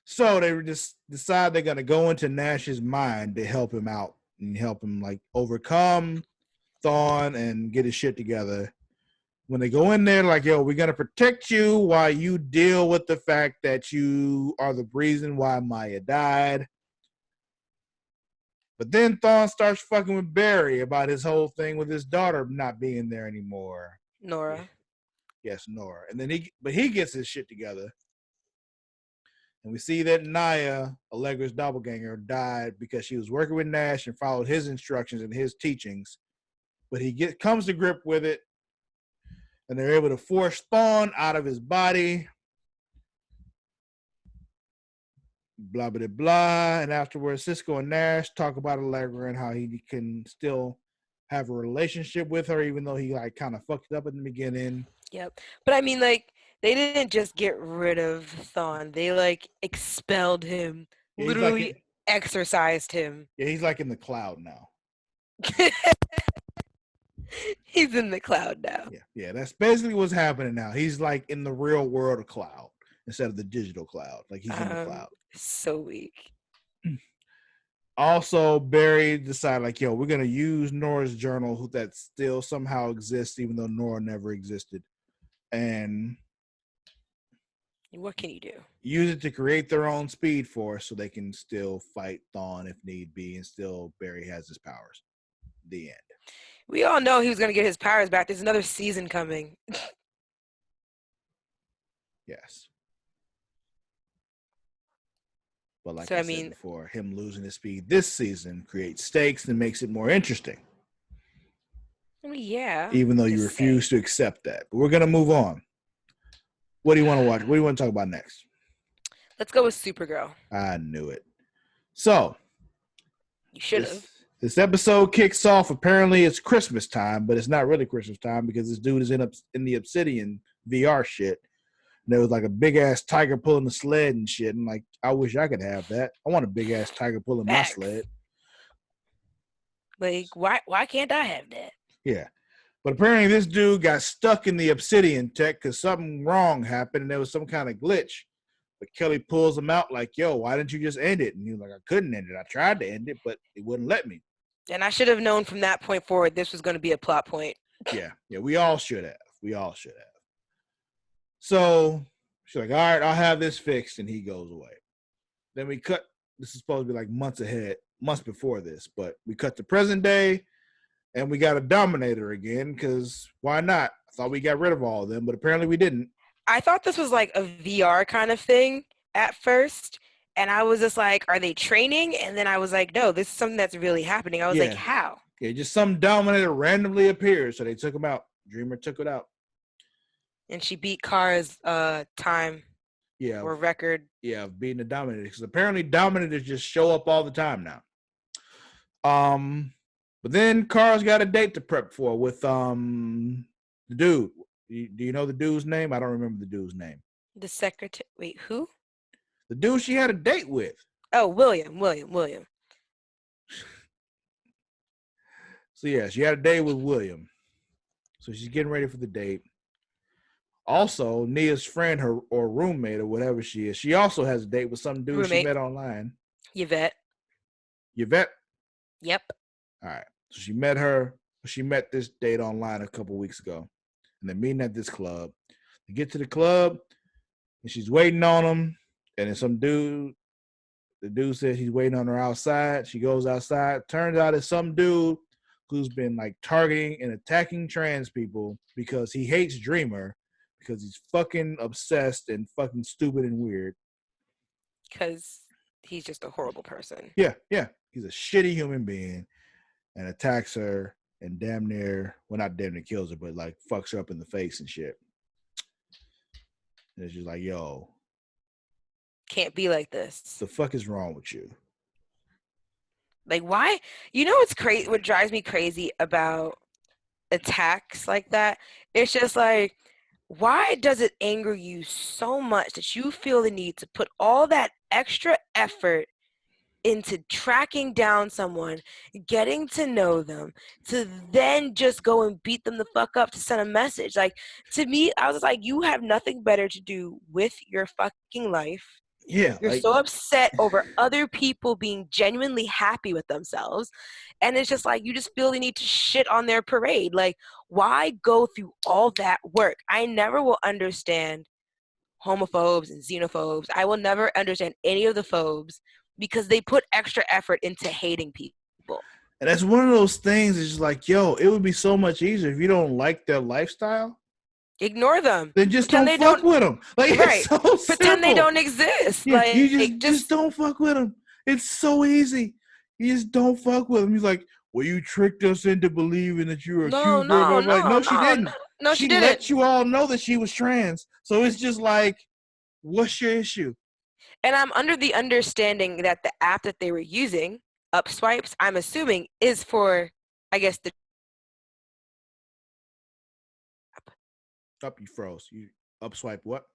So they just decide they're gonna go into Nash's mind to help him out and help him like overcome Thawne and get his shit together. When they go in there, like, yo, we're gonna protect you while you deal with the fact that you are the reason why Maya died. But then Thawne starts fucking with Barry about his whole thing with his daughter not being there anymore. Nora. Yes, Nora. And then he gets his shit together. And we see that Naya, Allegra's doppelganger, died because she was working with Nash and followed his instructions and his teachings. But he comes to grip with it, and they're able to force Thawne out of his body. Blah, blah, blah. And afterwards, Cisco and Nash talk about Allegra and how he can still have a relationship with her, even though he like kind of fucked it up in the beginning. Yep. But I mean, like, they didn't just get rid of Thawne. They like expelled him. Yeah, literally exorcised him. Yeah, he's like in the cloud now. He's in the cloud now. Yeah, that's basically what's happening now. He's like in the real world of cloud instead of the digital cloud. Like he's in the cloud. So weak. Also, Barry decided like, yo, we're gonna use Nora's journal that still somehow exists, even though Nora never existed, and what can you do? Use it to create their own speed force so they can still fight Thawne if need be, and still Barry has his powers. The end. We all know he was going to get his powers back. There's another season coming. Yes. But like So, I I said mean, before, him losing his speed this season creates stakes and makes it more interesting. yeah. Even though you Just saying. refuse to accept that. But we're gonna move on. What do you want to watch? What do you want to talk about next? Let's go with Supergirl. I knew it. So You should have. this episode kicks off. Apparently it's Christmas time, but it's not really Christmas time because this dude is in the Obsidian VR shit. And there was like a big ass tiger pulling the sled and shit. And like, I wish I could have that. I want a big ass tiger pulling my sled. Like, why can't I have that? Yeah. But apparently this dude got stuck in the Obsidian tech because something wrong happened and there was some kind of glitch. But Kelly pulls him out like, yo, why didn't you just end it? And he was like, I couldn't end it. I tried to end it, but it wouldn't let me. And I should have known from that point forward this was going to be a plot point. Yeah, we all should have. So she's like, all right, I'll have this fixed. And he goes away. Then we cut. This is supposed to be like months before this, but we cut to present day and we got a Dominator again because why not? I thought we got rid of all of them, but apparently we didn't. I thought this was like a VR kind of thing at first. And I was just like, are they training? And then I was like, no, this is something that's really happening. I was like, how? Yeah, just some Dominator randomly appeared. So they took him out. Dreamer took it out. And she beat Kara's time or record. Yeah, beating the Dominator. Because apparently Dominators just show up all the time now. But then Kara's got a date to prep for with the dude. Do you know the dude's name? I don't remember the dude's name. The secretary. Wait, who? The dude she had a date with. Oh, William. So yeah, she had a date with William. So she's getting ready for the date. Also, Nia's friend, or roommate, or whatever she is, she also has a date with some dude she met online. Yvette? Yep. All right. So she met this date online a couple weeks ago. And they're meeting at this club. They get to the club, and she's waiting on him. And then the dude says he's waiting on her outside. She goes outside. Turns out it's some dude who's been like targeting and attacking trans people because he hates Dreamer because he's fucking obsessed and fucking stupid and weird. Because he's just a horrible person. Yeah. He's a shitty human being and attacks her and damn near, well, not damn near kills her, but like fucks her up in the face and shit. And it's just like, yo. Can't be like this. The fuck is wrong with you? Like, why? You know what's crazy? What drives me crazy about attacks like that? It's just like, why does it anger you so much that you feel the need to put all that extra effort into tracking down someone, getting to know them, to then just go and beat them the fuck up to send a message? Like, to me, I was like, you have nothing better to do with your fucking life. Yeah. You're so upset over other people being genuinely happy with themselves. And it's just like, you just feel the need to shit on their parade. Like, why go through all that work? I never will understand homophobes and xenophobes. I will never understand any of the phobes because they put extra effort into hating people. And that's one of those things. It's just like, yo, it would be so much easier if you don't like their lifestyle. Ignore them. Then just don't fuck with them. Like, right. It's so Pretend simple. they don't exist. Yeah, like, you just don't fuck with them. It's so easy. You just don't fuck with them. He's like, well, you tricked us into believing that you were a cute girl. No, she didn't. No, she didn't. She let you all know that she was trans. So it's just like, what's your issue? And I'm under the understanding that the app that they were using, Upswipes, I'm assuming, is for, I guess, the Up, you froze. You Upswipe what?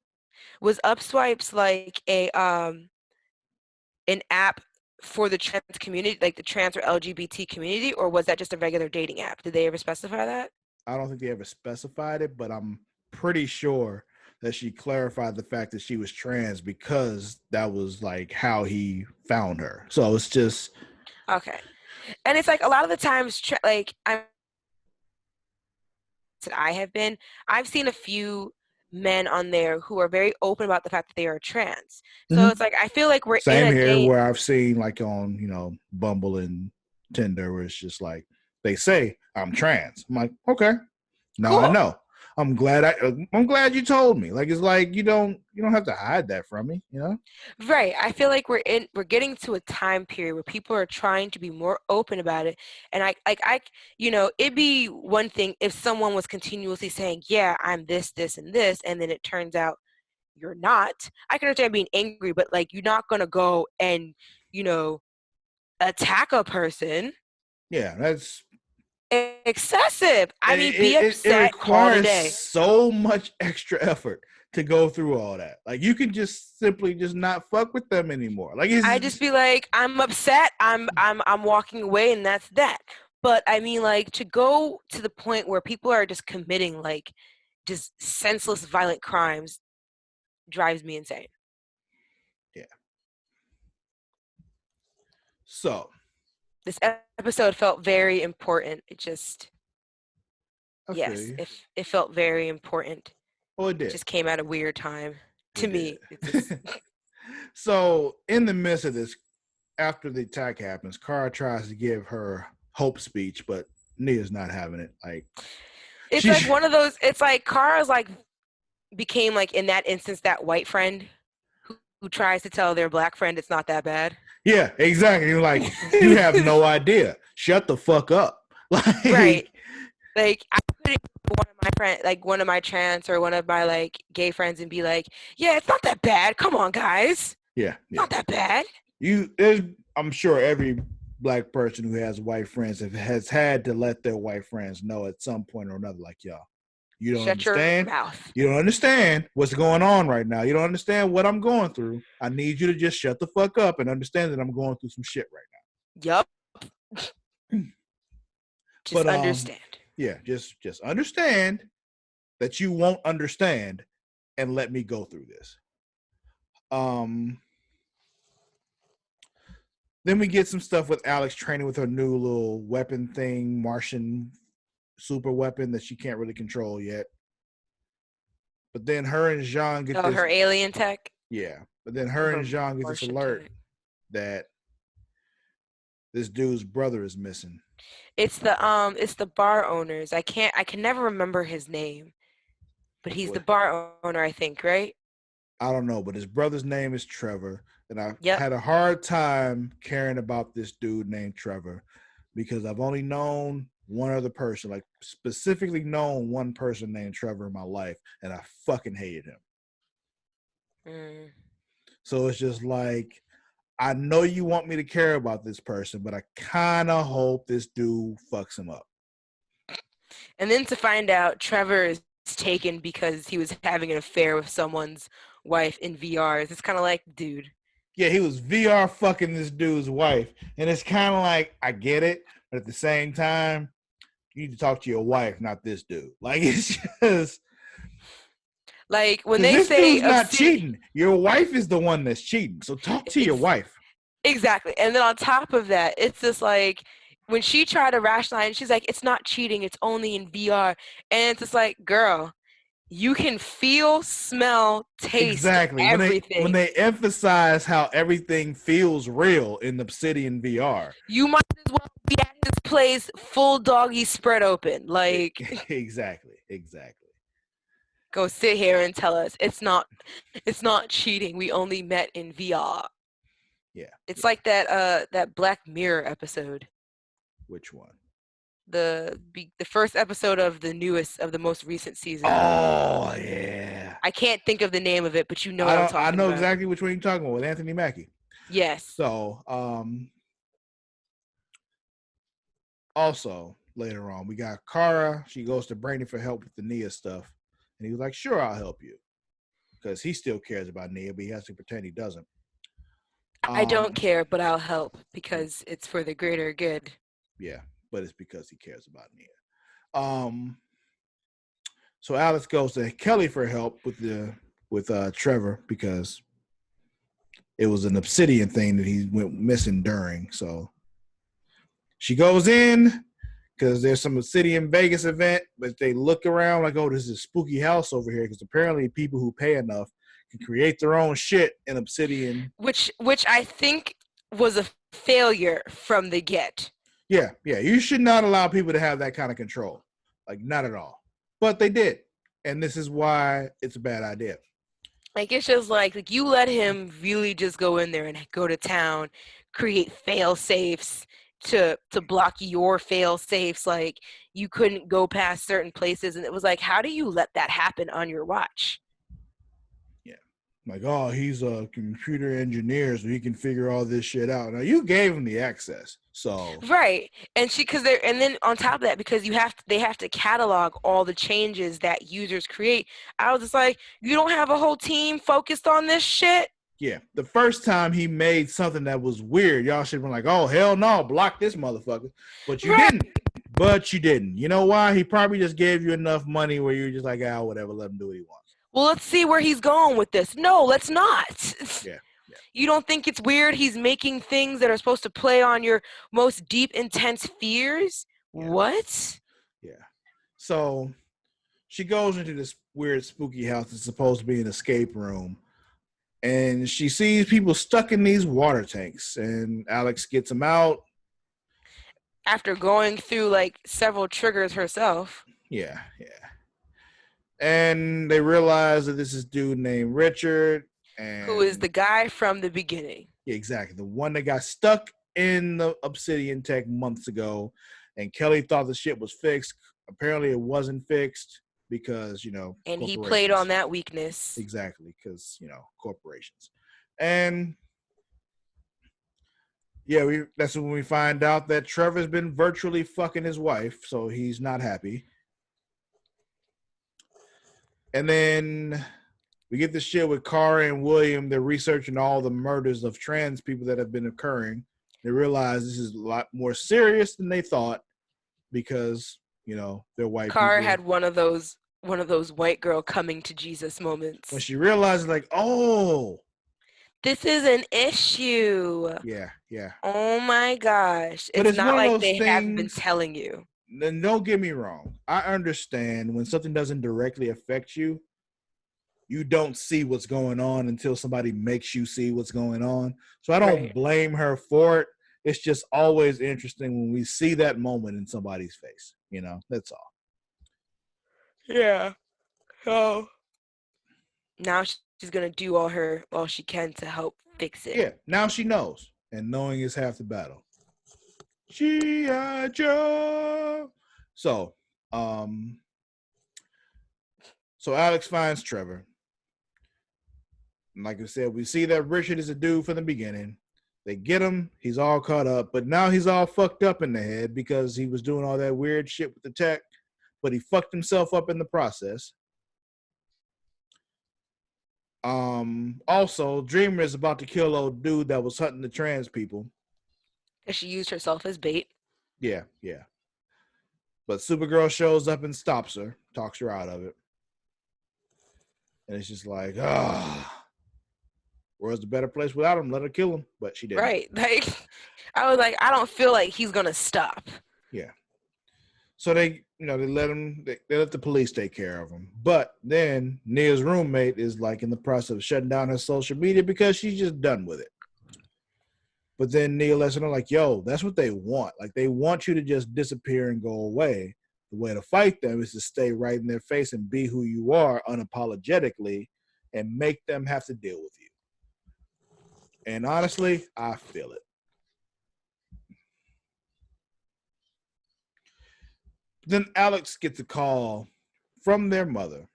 Was Upswipes like an app for the trans community, like the trans or LGBT community, or was that just a regular dating app? Did they ever specify that? I don't think they ever specified it, but I'm pretty sure that she clarified the fact that she was trans because that was like how he found her. So it's just okay. And it's like a lot of the times, I've seen a few men on there who are very open about the fact that they are trans. So it's like, I feel like we're same here where I've seen like on, Bumble and Tinder where it's just like, they say I'm trans. I'm like, okay, now Cool. I know. I'm glad you told me. Like, it's like you don't have to hide that from me, you know? Right. I feel like we're getting to a time period where people are trying to be more open about it. And it'd be one thing if someone was continuously saying, yeah, I'm this, this, and this, and then it turns out you're not. I can understand being angry, but like you're not gonna go and, attack a person. Yeah, that's Excessive. I mean, be it upset, call it a requires day. so much extra effort to go through all that. Like, you can just simply just not fuck with them anymore. Like, I just be like, I'm upset. I'm walking away, and that's that. But I mean, like, to go to the point where people are just committing like just senseless, violent crimes drives me insane. yeah. So This episode felt very important. It just, I feel yes, you. it felt very important. Oh, it It did. just came at a weird time to It me. did. It's just, So in the midst of this, after the attack happens, Kara tries to give her hope speech, but Nia's not having it. Like, it's she, like one of those. It's like Kara's like became like in that instance that white friend who tries to tell their black friend it's not that bad. yeah, exactly. You're like, you have no idea. Shut the fuck up. Like, Right. Like I couldn't one of my friend, like one of my trans or one of my like gay friends, and be like, "Yeah, it's not that bad. Come on, guys, yeah. not that bad." I'm sure every black person who has white friends has had to let their white friends know at some point or another, like, y'all, you don't Shut your understand. mouth. You don't understand what's going on right now. You don't understand what I'm going through. I need you to just shut the fuck up and understand that I'm going through some shit right Yup. now. Just But understand. yeah, just understand that you won't understand and let me go through this. Then we get some stuff with Alex training with her new little weapon thing, Martian super weapon that she can't really control yet. But then her and Jean get this. Her alien tech. Yeah. But then her and Jean get this alert that this dude's brother is missing. It's the bar owners. I can never remember his name, but he's the bar owner, I think, right? I don't know, but his brother's name is Trevor, and I Yep. had a hard time caring about this dude named Trevor because I've only known one other person, like specifically known one person named Trevor in my life, and I fucking hated him. So it's just like, I know you want me to care about this person, but I kind of hope this dude fucks him up. And then to find out Trevor is taken because he was having an affair with someone's wife in VRs. It's kind of like, dude. Yeah, he was VR fucking this dude's wife. And it's kind of like, I get it, but at the same time, you need to talk to your wife, not this dude. Like, it's just... Like, when they this say... dude's not cheating. Your wife is the one that's cheating. So talk to your wife. Exactly. And then on top of that, it's just like, when she tried to rationalize, she's like, it's not cheating, it's only in VR. And it's just like, girl, you can feel, smell, taste, exactly. everything. When they emphasize how everything feels real in Obsidian VR. You might as well be at his place full doggy spread open. Like, Exactly. Go sit here and tell us it's not cheating. We only met in VR. Yeah. It's like that Black Mirror episode. Which one? The first episode of the most recent season. Oh yeah. I can't think of the name of it, but you know what I'm talking about. I know exactly which one you're talking about with Anthony Mackie. Yes. So, also later on, we got Kara. She goes to Brandon for help with the Nia stuff, and he was like, "Sure, I'll help you," because he still cares about Nia, but he has to pretend he doesn't. I don't care, but I'll help because it's for the greater good. Yeah, but it's because he cares about Nia. So Alex goes to Kelly for help with Trevor because it was an obsidian thing that he went missing during. So she goes in because there's some obsidian Vegas event, but they look around like, oh, this is a spooky house over here because apparently people who pay enough can create their own shit in obsidian. Which I think was a failure from the get. Yeah. You should not allow people to have that kind of control. Like, not at all. But they did. And this is why it's a bad idea. Like it's just like you let him really just go in there and go to town, create fail safes to block your fail safes. Like you couldn't go past certain places, and it was like, how do you let that happen on your watch? Yeah. Like, oh, he's a computer engineer, so he can figure all this shit out. Now, you gave him the access, so Right, and and then on top of that, because they have to catalog all the changes that users create. I was just like, you don't have a whole team focused on this shit. yeah. The first time he made something that was weird, y'all should have been like, oh, hell no, block this motherfucker. But you Right. didn't. But you didn't. You know why? He probably just gave you enough money where you're just like, ah, whatever, let him do what he wants. Well, let's see where he's going with this. No, let's not. Yeah. You don't think it's weird he's making things that are supposed to play on your most deep, intense fears? Yeah. What? Yeah. So she goes into this weird, spooky house that's supposed to be an escape room. And she sees people stuck in these water tanks. And Alex gets them out. After going through like several triggers herself. Yeah. And they realize that this is a dude named Richard. And who is the guy from the beginning. Yeah, exactly. The one that got stuck in the Obsidian Tech months ago. And Kelly thought the shit was fixed. Apparently it wasn't fixed because, and he played on that weakness. Exactly, because, corporations. And yeah, that's when we find out that Trevor's been virtually fucking his wife, so he's not happy. And then we get this shit with Kara and William. They're researching all the murders of trans people that have been occurring. They realize this is a lot more serious than they thought because, they're white Kara people. had one of those white girl coming to Jesus moments. When she realized, like, oh, this is an issue. Yeah. Oh my gosh. But it's not like they haven't been telling you. Don't get me wrong. I understand when something doesn't directly affect you, you don't see what's going on until somebody makes you see what's going on. So I don't blame her for it. It's just always interesting when we see that moment in somebody's face. That's all. Yeah. So now she's going to do all she can to help fix it. Yeah. Now she knows. And knowing is half the battle. G.I. Joe. So Alex finds Trevor. And like I said, we see that Richard is a dude from the beginning. They get him. He's all caught up. But now he's all fucked up in the head because he was doing all that weird shit with the tech. But he fucked himself up in the process. Also, Dreamer is about to kill old dude that was hunting the trans people. And she used herself as bait. Yeah. But Supergirl shows up and stops her, talks her out of it. And it's just like, world's a better place without him. Let her kill him. But she didn't. Right. Like, I was like, I don't feel like he's going to stop. Yeah. So they let the police take care of him. But then Nia's roommate is like in the process of shutting down her social media because she's just done with it. But then Nia lets her know, like, yo, that's what they want. Like, they want you to just disappear and go away. The way to fight them is to stay right in their face and be who you are unapologetically and make them have to deal with you. And honestly, I feel it. Then Alex gets a call from their mother,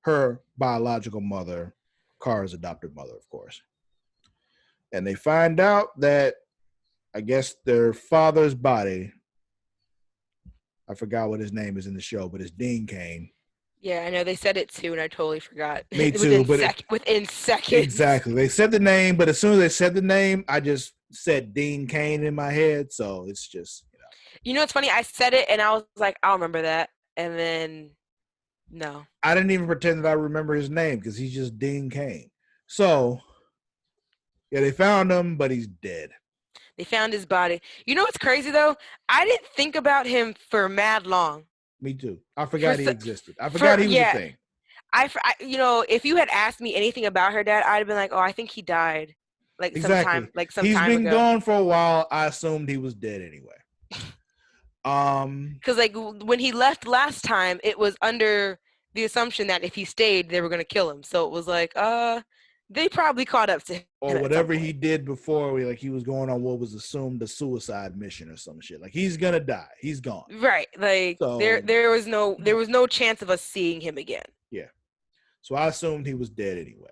her biological mother, Kara's adopted mother, of course. And they find out that, I guess, their father's body, I forgot what his name is in the show, but it's Dean Cain. Yeah, I know they said it too, and I totally forgot. Me too, within seconds. Exactly. They said the name, but as soon as they said the name, I just said Dean Cain in my head, so it's just, You know what's funny? I said it, and I was like, I'll remember that, and then, no. I didn't even pretend that I remember his name, because he's just Dean Cain. So, yeah, they found him, but he's dead. They found his body. You know what's crazy, though? I didn't think about him for mad long. Me too. I forgot he existed. I forgot he was a thing. If you had asked me anything about her dad, I'd have been like, oh, I think he died. Exactly. some He's time been ago. gone for a while. I assumed he was dead anyway. Because like when he left last time, it was under the assumption that if he stayed, they were gonna kill him. So it was like, they probably caught up to him or at some whatever point. he did before, like he was going on what was assumed a suicide mission or some shit. Like he's gonna die. He's gone. Right. Like So there was no chance of us seeing him again. yeah. So I assumed he was dead anyway.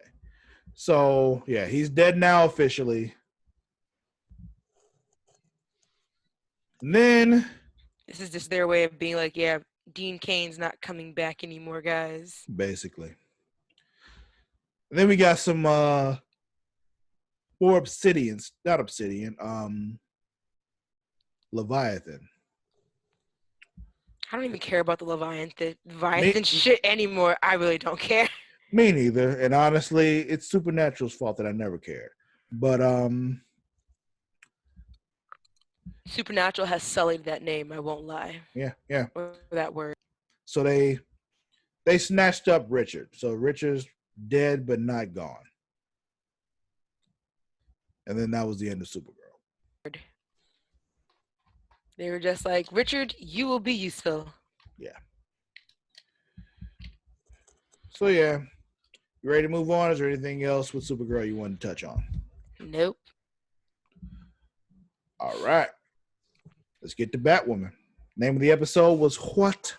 So yeah, he's dead now officially. And then This is just their way of being like, yeah, Dean Kane's not coming back anymore, guys. basically. And then we got some more obsidians, not obsidian, Leviathan. I don't even care about the Leviathan shit anymore. I really don't care. Me neither. And honestly, it's Supernatural's fault that I never cared. But Supernatural has sullied that name, I won't lie. yeah. Or that word. So they snatched up Richard. So Richard's dead but not gone. And then that was the end of Supergirl. They were just like, Richard, you will be useful. Yeah. So yeah. You ready to move on? Is there anything else with Supergirl you want to touch on? Nope. All right. Let's get to Batwoman. Name of the episode was What?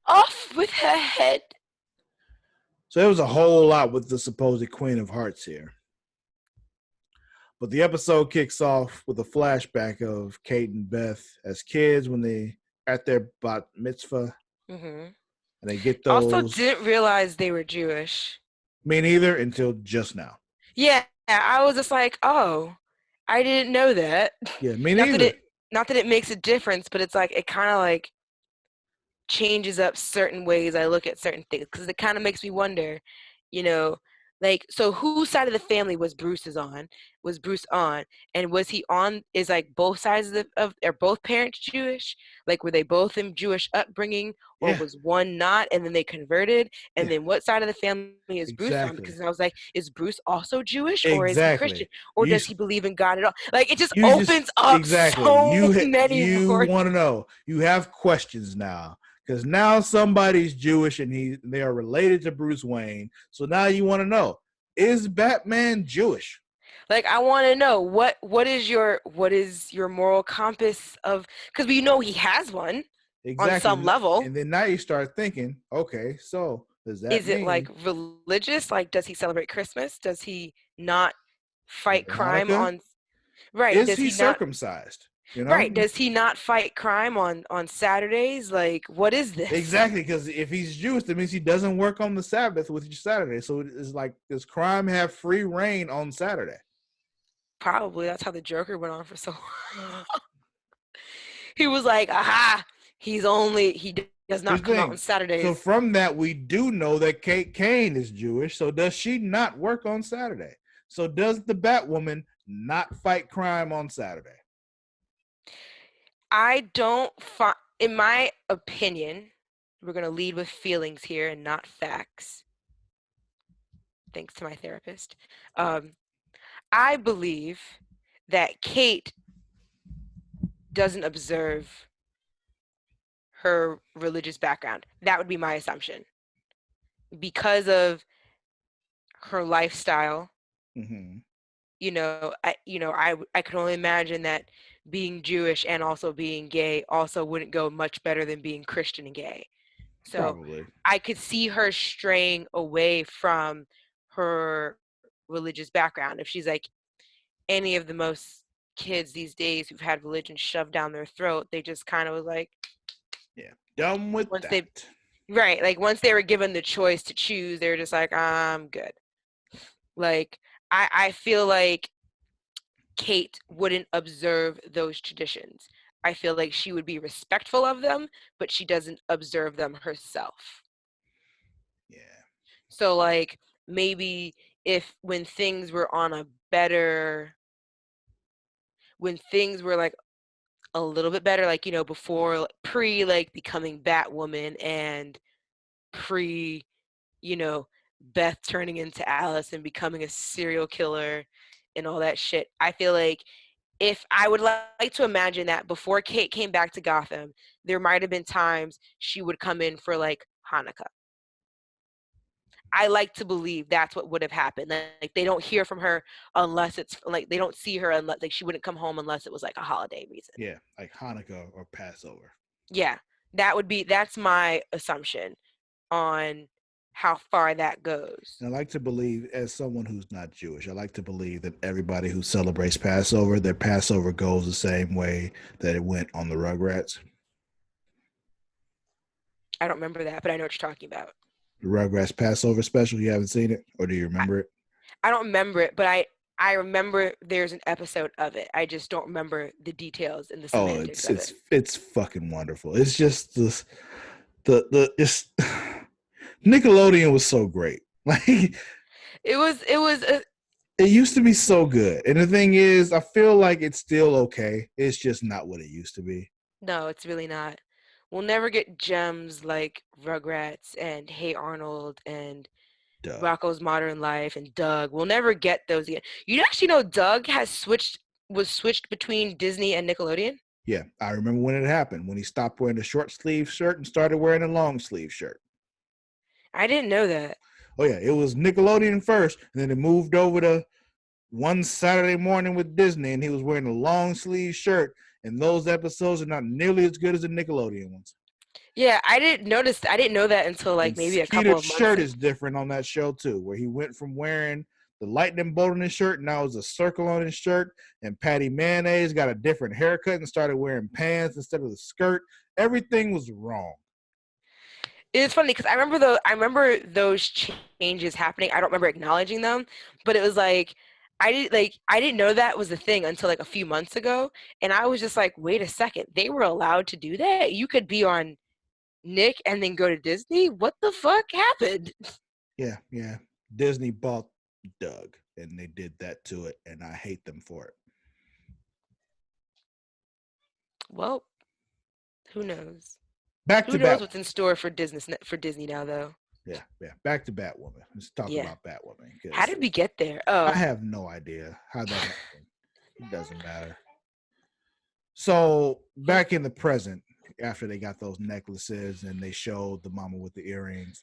Off with her head. So there was a whole lot with the supposed Queen of Hearts here. But the episode kicks off with a flashback of Kate and Beth as kids when they at their bat mitzvah. Mm-hmm. And they get those. Also didn't realize they were Jewish. Me neither until just now. Yeah, I was just like, oh, I didn't know that. Yeah, me neither. Not that it makes a difference, but it's like it kind of like changes up certain ways I look at certain things because it kind of makes me wonder, you know, like, so whose side of the family was Bruce on, and was he on, is like both sides are both parents Jewish? Like, were they both in Jewish upbringing, or was one not, and then they converted? And then what side of the family is Bruce on? Because I was like, is Bruce also Jewish, or is he Christian, or does he believe in God at all? Like, it just opens up so many. You want to know. You have questions now. Because now somebody's Jewish and they are related to Bruce Wayne. So now you want to know, is Batman Jewish? Like, I want to know what is your moral compass of, because we know he has one on some level. And then now you start thinking, okay, so does that is it like religious? Like, does he celebrate Christmas? Does he not fight crime on? Right. Is he circumcised? You know? Right. Does he not fight crime on Saturdays? Like, what is this? Exactly, because if he's Jewish, that means he doesn't work on the Sabbath with each Saturday. So it's like, does crime have free reign on Saturday? Probably. That's how the Joker went on for so long. He was like, aha, he does not come out on Saturdays. So from that, we do know that Kate Kane is Jewish. So does she not work on Saturday? So does the Batwoman not fight crime on Saturday? I don't find, in my opinion, we're going to lead with feelings here and not facts. Thanks to my therapist. I believe that Kate doesn't observe her religious background. That would be my assumption. Because of her lifestyle, mm-hmm. I can only imagine that being Jewish and also being gay also wouldn't go much better than being Christian and gay. So probably. I could see her straying away from her religious background. If she's like any of the most kids these days who've had religion shoved down their throat, they just kind of was like, yeah, done with that. Right. Like, once they were given the choice to choose, they were just like, I'm good. Like, I feel like Kate wouldn't observe those traditions. I feel like she would be respectful of them, but she doesn't observe them herself. Yeah. So, like, maybe when things were like a little bit better, like, before, like, like becoming Batwoman and Beth turning into Alice and becoming a serial killer and all that shit. I feel like if I would like to imagine that before Kate came back to Gotham, there might have been times she would come in for like Hanukkah. I like to believe that's what would have happened. Like they don't hear from her unless it's like they don't see her unless like she wouldn't come home unless it was like a holiday reason. Yeah, like Hanukkah or Passover. Yeah, that's my assumption on how far that goes. And I like to believe, as someone who's not Jewish, I like to believe that everybody who celebrates Passover, their Passover goes the same way that it went on the Rugrats. I don't remember that, but I know what you're talking about. The Rugrats Passover special, you haven't seen it? Or do you remember it? I don't remember it, but I remember there's an episode of it. I just don't remember the details and the semantics of it. It's fucking wonderful. It's just this it's Nickelodeon was so great. Like it used to be so good. And the thing is, I feel like it's still okay. It's just not what it used to be. No, it's really not. We'll never get gems like Rugrats and Hey Arnold and Doug. Rocko's Modern Life and Doug. We'll never get those again. You actually know Doug was switched between Disney and Nickelodeon? Yeah, I remember when it happened, when he stopped wearing the short sleeve shirt and started wearing a long sleeve shirt. I didn't know that. Oh yeah, it was Nickelodeon first, and then it moved over to one Saturday morning with Disney, and he was wearing a long sleeve shirt. And those episodes are not nearly as good as the Nickelodeon ones. Yeah, I didn't know that until like maybe a couple of months. Skeeter's shirt is different on that show too, where he went from wearing the lightning bolt on his shirt, and now it's a circle on his shirt. And Patty Mayonnaise got a different haircut and started wearing pants instead of the skirt. Everything was wrong. It's funny because I remember those changes happening. I don't remember acknowledging them, but it was like I didn't know that was a thing until like a few months ago, and I was just like, wait a second, they were allowed to do that? You could be on Nick and then go to Disney? What the fuck happened? Yeah. Disney bought Doug, and they did that to it, and I hate them for it. Well, who knows? Who knows what's in store for Disney now, though? Yeah. Back to Batwoman. Let's talk about Batwoman. How did we get there? Oh, I have no idea how that happened. It doesn't matter. So back in the present, after they got those necklaces and they showed the mama with the earrings,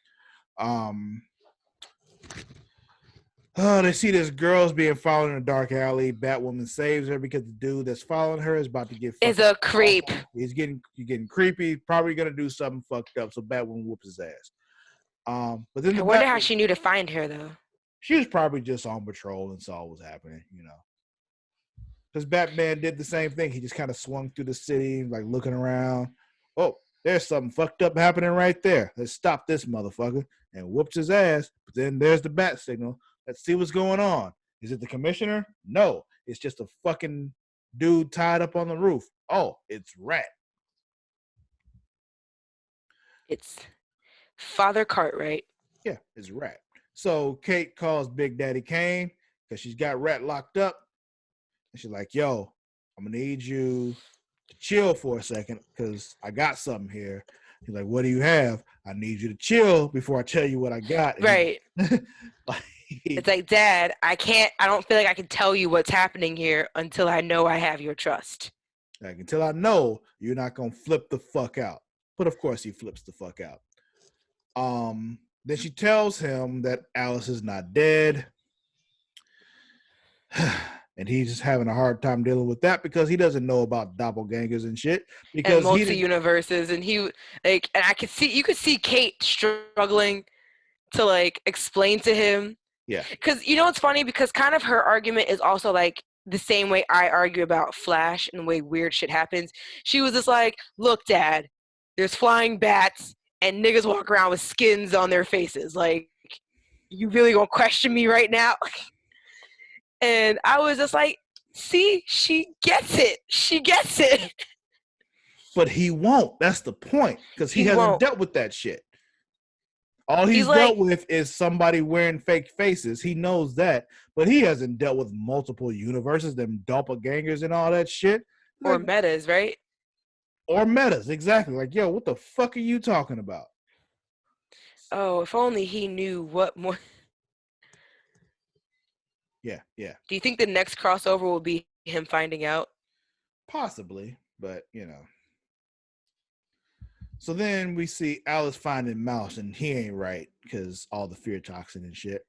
they see this girl's being followed in a dark alley. Batwoman saves her because the dude that's following her is about to get is a creep. He's getting creepy. Probably gonna do something fucked up. So Batwoman whoops his ass. But then I wonder how she knew to find her though. She was probably just on patrol and saw what was happening, Because Batman did the same thing. He just kind of swung through the city, like looking around. Oh, there's something fucked up happening right there. Let's stop this motherfucker. And whoops his ass. But then there's the bat signal. Let's see what's going on. Is it the commissioner? No. It's just a fucking dude tied up on the roof. Oh, it's Rat. It's Father Cartwright. Yeah, it's Rat. So Kate calls Big Daddy Kane because she's got Rat locked up. And she's like, yo, I'm going to need you to chill for a second because I got something here. He's like, what do you have? I need you to chill before I tell you what I got. And right. It's like, Dad, I don't feel like I can tell you what's happening here until I know I have your trust. Like, until I know you're not going to flip the fuck out. But of course he flips the fuck out. Then she tells him that Alice is not dead. And he's just having a hard time dealing with that because he doesn't know about doppelgangers and shit. Because and multi-universes, and you could see Kate struggling to like explain to him. Yeah. Because it's funny because kind of her argument is also like the same way I argue about Flash and the way weird shit happens. She was just like, look, Dad, there's flying bats and niggas walk around with skins on their faces. Like, you really gonna question me right now? And I was just like, see, she gets it. She gets it. But he won't. That's the point. Because he hasn't dealt with that shit. All he's dealt with is somebody wearing fake faces. He knows that. But he hasn't dealt with multiple universes, them doppelgangers and all that shit. Or metas, right? Or metas, exactly. Like, yo, what the fuck are you talking about? Oh, if only he knew what more... Yeah. Do you think the next crossover will be him finding out? Possibly, but you know. So then we see Alice finding Mouse, and he ain't right because all the fear toxin and shit.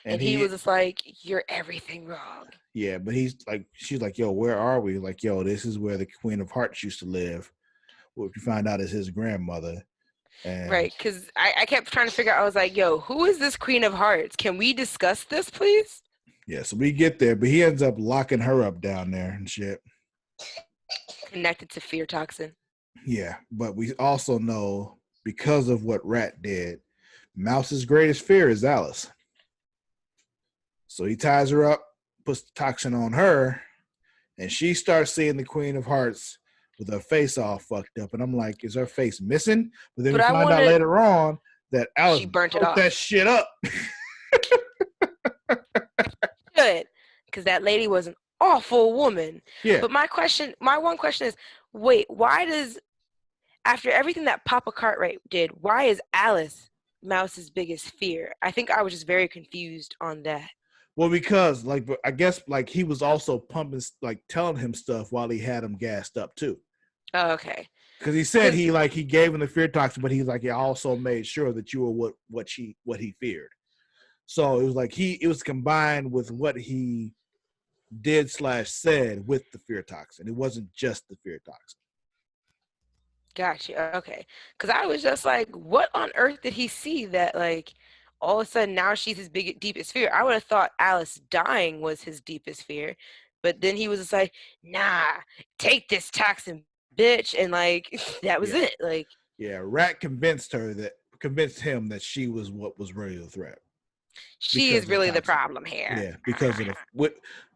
And he was just like, "You're everything wrong." Yeah, but he's like, she's like, "Yo, where are we?" Like, "Yo, this is where the Queen of Hearts used to live." What you find out is his grandmother, and Right, because I kept trying to figure out, I was like, yo, who is this Queen of Hearts? Can we discuss this, please? yeah, so we get there, but he ends up locking her up down there and shit. Connected to fear toxin. Yeah, but we also know because of what Rat did, Mouse's greatest fear is Alice. So he ties her up, puts the toxin on her, and she starts seeing the Queen of Hearts with her face all fucked up. And I'm like, is her face missing? But then we find out later on that Alice she burnt it broke off. that shit up. Good, because that lady was an awful woman. Yeah. But my one question is, wait, why does, after everything that Papa Cartwright did, why is Alice Mouse's biggest fear? I think I was just very confused on that. Well, because like I guess like he was also pumping, like telling him stuff while he had him gassed up too. Oh, okay. Because he said he gave him the fear toxin, but he's like, he also made sure that you were what he feared. So it was like it was combined with what he did / said with the fear toxin. It wasn't just the fear toxin. Gotcha. Okay. Because I was just like, what on earth did he see that, like, all of a sudden now she's his deepest fear? I would have thought Alice dying was his deepest fear. But then he was just like, nah, take this toxin, bitch. And, like, that was it. Like, yeah, Rat convinced him that she was what was really the threat. She is really the problem here. Yeah, because of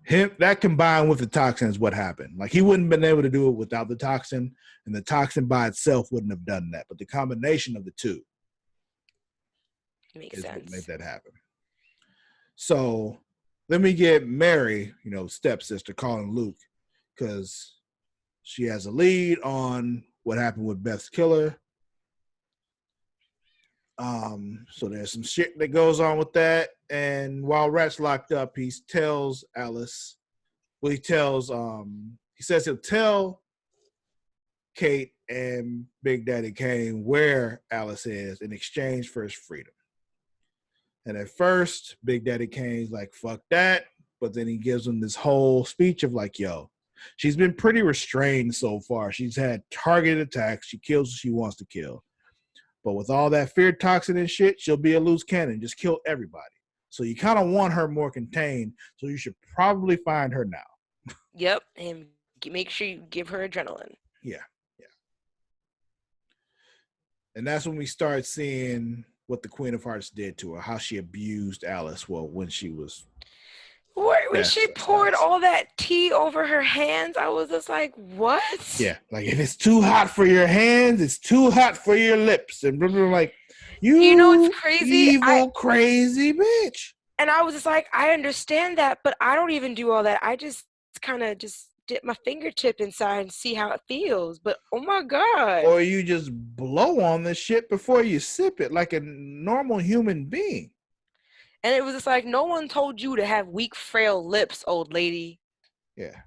him, that combined with the toxin is what happened. Like he wouldn't have been able to do it without the toxin, and the toxin by itself wouldn't have done that. But the combination of the two makes sense. What made that happen. So then we get Mary, stepsister, calling Luke because she has a lead on what happened with Beth's killer. So there's some shit that goes on with that. And while Rat's locked up, he tells Alice, he says he'll tell Kate and Big Daddy Kane where Alice is in exchange for his freedom. And at first, Big Daddy Kane's like, fuck that. But then he gives him this whole speech of like, yo, she's been pretty restrained so far. She's had targeted attacks. She kills who she wants to kill. But with all that fear toxin and shit, she'll be a loose cannon. Just kill everybody. So you kind of want her more contained. So you should probably find her now. Yep. And make sure you give her adrenaline. Yeah. And that's when we start seeing what the Queen of Hearts did to her, how she abused Alice. Well, when she was... When she poured all that tea over her hands, I was just like, what? Yeah, like if it's too hot for your hands, it's too hot for your lips. And like, you know it's crazy? Evil, crazy bitch. And I was just like, I understand that, but I don't even do all that. I just kind of just dip my fingertip inside and see how it feels. But oh my God. Or you just blow on the shit before you sip it like a normal human being. And it was just like, no one told you to have weak, frail lips, old lady. Yeah.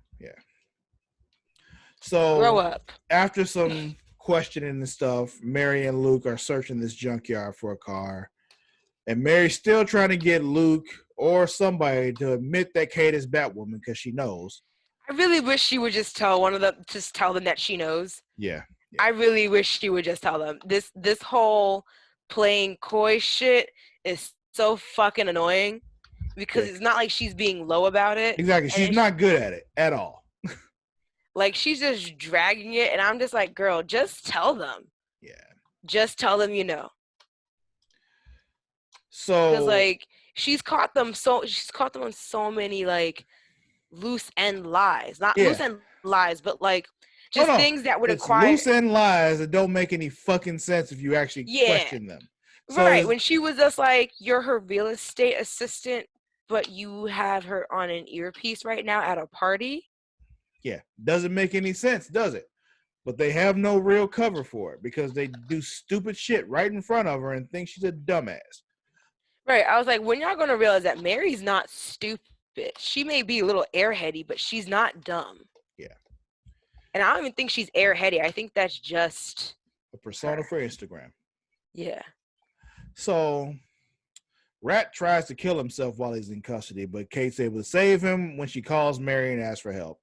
So grow up. After some questioning and stuff, Mary and Luke are searching this junkyard for a car. And Mary's still trying to get Luke or somebody to admit that Kate is Batwoman because she knows. I really wish she would just tell one of them, just tell them that she knows. Yeah. I really wish she would just tell them. This whole playing coy shit is so fucking annoying because it's not like she's being low about it. Exactly. She's not good at it at all. Like she's just dragging it, and I'm just like, girl, just tell them. Yeah. Just tell them you know. So because like she's caught them on so many like loose end lies. Not loose end lies, but like just things that would acquire loose end lies that don't make any fucking sense if you actually question them. So right, when she was just like, you're her real estate assistant, but you have her on an earpiece right now at a party. Yeah, doesn't make any sense, does it? But they have no real cover for it because they do stupid shit right in front of her and think she's a dumbass. Right. I was like, when y'all gonna realize that Mary's not stupid? She may be a little airheady, but she's not dumb. Yeah. And I don't even think she's airheady. I think that's just A persona for Instagram. Yeah. So Rat tries to kill himself while he's in custody, but Kate's able to save him when she calls Mary and asks for help.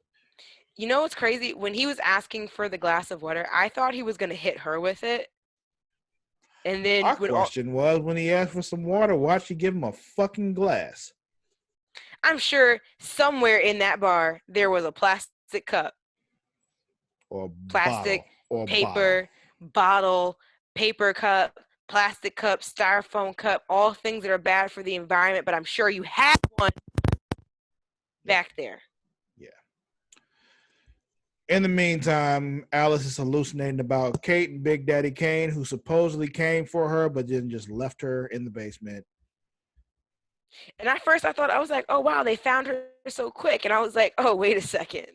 You know what's crazy? When he was asking for the glass of water, I thought he was gonna hit her with it. And then Our question was, when he asked for some water, why'd she give him a fucking glass? I'm sure somewhere in that bar there was a plastic cup, Or plastic, bottle. Or paper, bottle, paper cup, plastic cup, styrofoam cup, all things that are bad for the environment, but I'm sure you had one back there. Yeah. In the meantime, Alice is hallucinating about Kate and Big Daddy Kane, who supposedly came for her, but then just left her in the basement. And at first I was like, oh wow, they found her so quick. And I was like, oh, wait a second.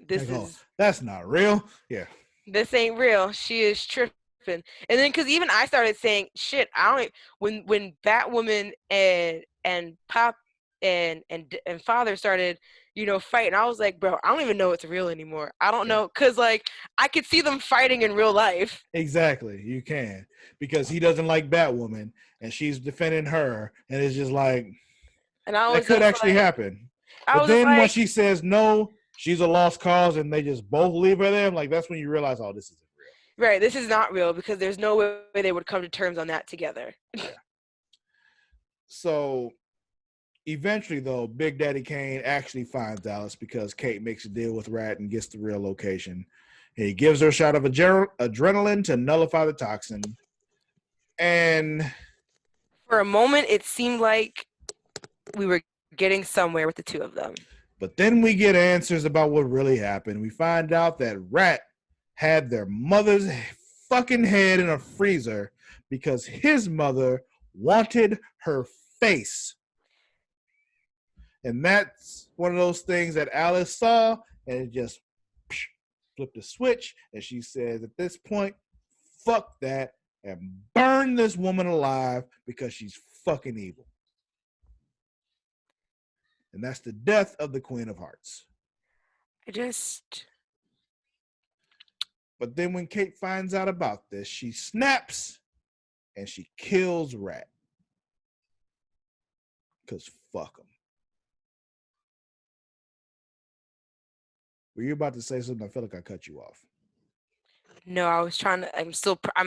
That's not real. Yeah. This ain't real. She is tripping. And then because even I started saying, shit, I don't when Batwoman and Pop and Father started, fighting, I was like, bro, I don't even know it's real anymore. I don't know, because like I could see them fighting in real life. Exactly, you can, because he doesn't like Batwoman and she's defending her, and it's just like, and that could actually happen. But then when she says no, she's a lost cause, and they just both leave her there, I'm like, that's when you realize, oh, this isn't real. Right, this is not real, because there's no way they would come to terms on that together. Yeah. So eventually, though, Big Daddy Kane actually finds Alice because Kate makes a deal with Rat and gets the real location. He gives her a shot of adrenaline to nullify the toxin. And for a moment, it seemed like we were getting somewhere with the two of them. But then we get answers about what really happened. We find out that Rat had their mother's fucking head in a freezer because his mother wanted her face. And that's one of those things that Alice saw, and it just flipped a switch. And she says, at this point, fuck that, and burn this woman alive because she's fucking evil. And that's the death of the Queen of Hearts. But then when Kate finds out about this, she snaps and she kills Rat. Because fuck him. Were you about to say something? I feel like I cut you off. No, I was trying to. I'm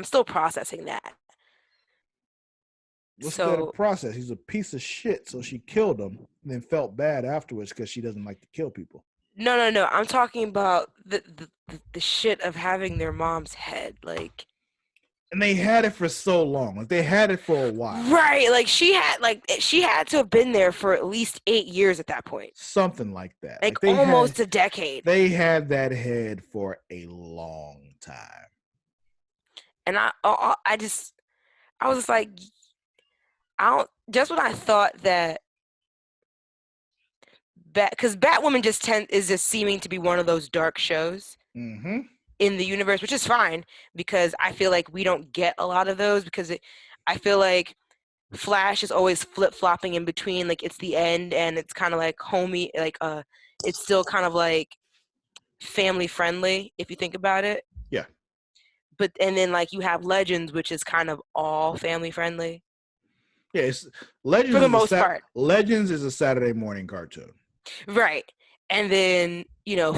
still processing that. What's the process? He's a piece of shit, so she killed him and then felt bad afterwards because she doesn't like to kill people. No. I'm talking about the shit of having their mom's head, like. And they had it for so long. Like, they had it for a while. Right. Like, she had to have been there for at least 8 years at that point. Something like that. Like almost a decade. They had that head for a long time. And I was just like, just when I thought that, because Batwoman is just seeming to be one of those dark shows. Mm-hmm. In the universe, which is fine, because I feel like we don't get a lot of those, because I feel like Flash is always flip-flopping in between, like it's the end and it's kind of like homey, like it's still kind of like family friendly if you think about it. Yeah. But and then like you have Legends, which is kind of all family friendly. Yeah, it's Legends for the most part. Legends is a Saturday morning cartoon. Right. And then,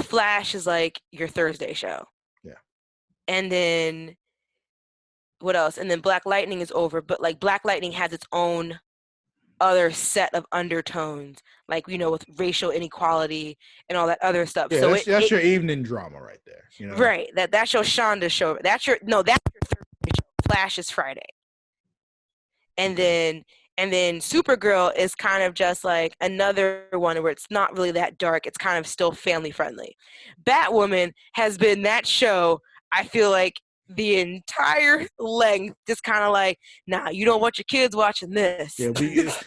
Flash is like your Thursday show. Yeah. And then what else? And then Black Lightning is over, but like Black Lightning has its own other set of undertones, like, with racial inequality and all that other stuff. Yeah, so that's your evening drama right there. Right. That's your Shonda show. That's your Thursday show. Flash is Friday. And then Supergirl is kind of just like another one where it's not really that dark. It's kind of still family friendly. Batwoman has been that show, I feel like, the entire length, just kind of like, nah, you don't want your kids watching this. Yeah,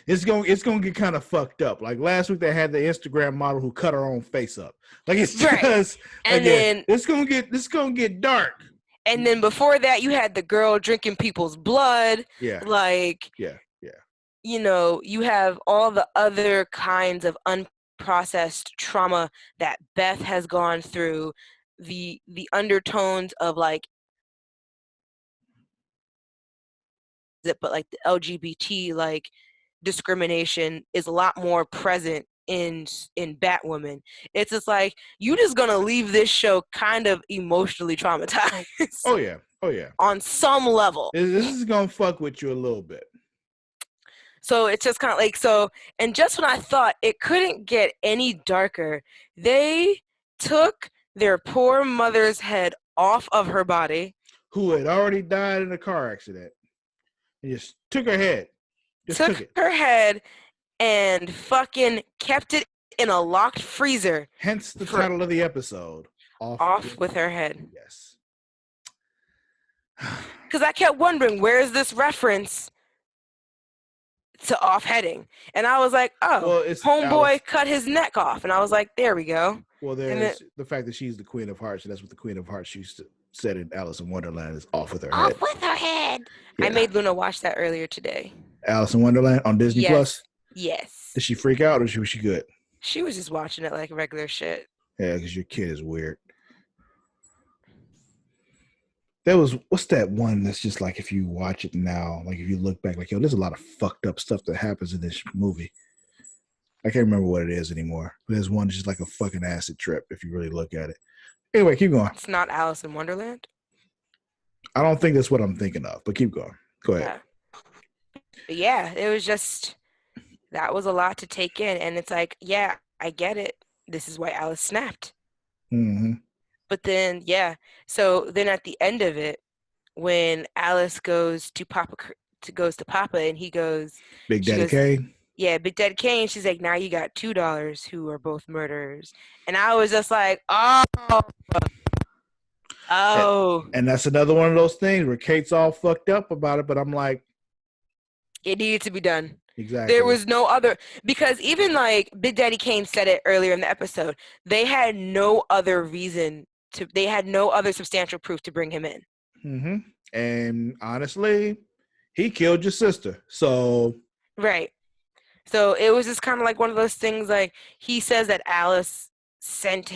it's gonna get kind of fucked up. Like last week, they had the Instagram model who cut her own face up. Like it's just, right. And then it's gonna get dark. And then before that, you had the girl drinking people's blood. Yeah. Like. Yeah. you know, you have all the other kinds of unprocessed trauma that Beth has gone through, the undertones of like but like the LGBT like discrimination is a lot more present in Batwoman. It's just like you just gonna leave this show kind of emotionally traumatized. Oh yeah. Oh yeah. On some level. This is gonna fuck with you a little bit. So it's just kind of like so. And just when I thought it couldn't get any darker, they took their poor mother's head off of her body, who had already died in a car accident, and just took her head. Just took it. her head, and fucking kept it in a locked freezer. Hence the title of the episode. Off with her head. Yes. Because I kept wondering, where is this reference to off-heading? And I was like, oh, well, homeboy Alice cut his neck off. And I was like, there we go. Well, there's the fact that she's the Queen of Hearts, and that's what the Queen of Hearts used to said in Alice in Wonderland is off with her head. Off with her head. Yeah. I made Luna watch that earlier today. Alice in Wonderland on Disney Plus? Yes. Did she freak out or was she good? She was just watching it like regular shit. Yeah, because your kid is weird. There was, what's that one that's just like if you watch it now, like if you look back, like, yo, there's a lot of fucked up stuff that happens in this movie. I can't remember what it is anymore. But there's one that's just like a fucking acid trip if you really look at it. Anyway, keep going. It's not Alice in Wonderland? I don't think that's what I'm thinking of, but keep going. Go ahead. Yeah, it was just, that was a lot to take in. And it's like, yeah, I get it. This is why Alice snapped. Mm-hmm. But then, yeah. So then at the end of it, when Alice goes to Papa and he goes, Big Daddy Kane. Yeah, Big Daddy Kane. She's like, now you got $2 who are both murderers. And I was just like, oh. And that's another one of those things where Kate's all fucked up about it, but I'm like, it needed to be done. Exactly. There was no other, because even like Big Daddy Kane said it earlier in the episode, they had no other reason they had no other substantial proof to bring him in. Mm-hmm. And honestly, he killed your sister. So. Right. So it was just kind of like one of those things, like he says that Alice sent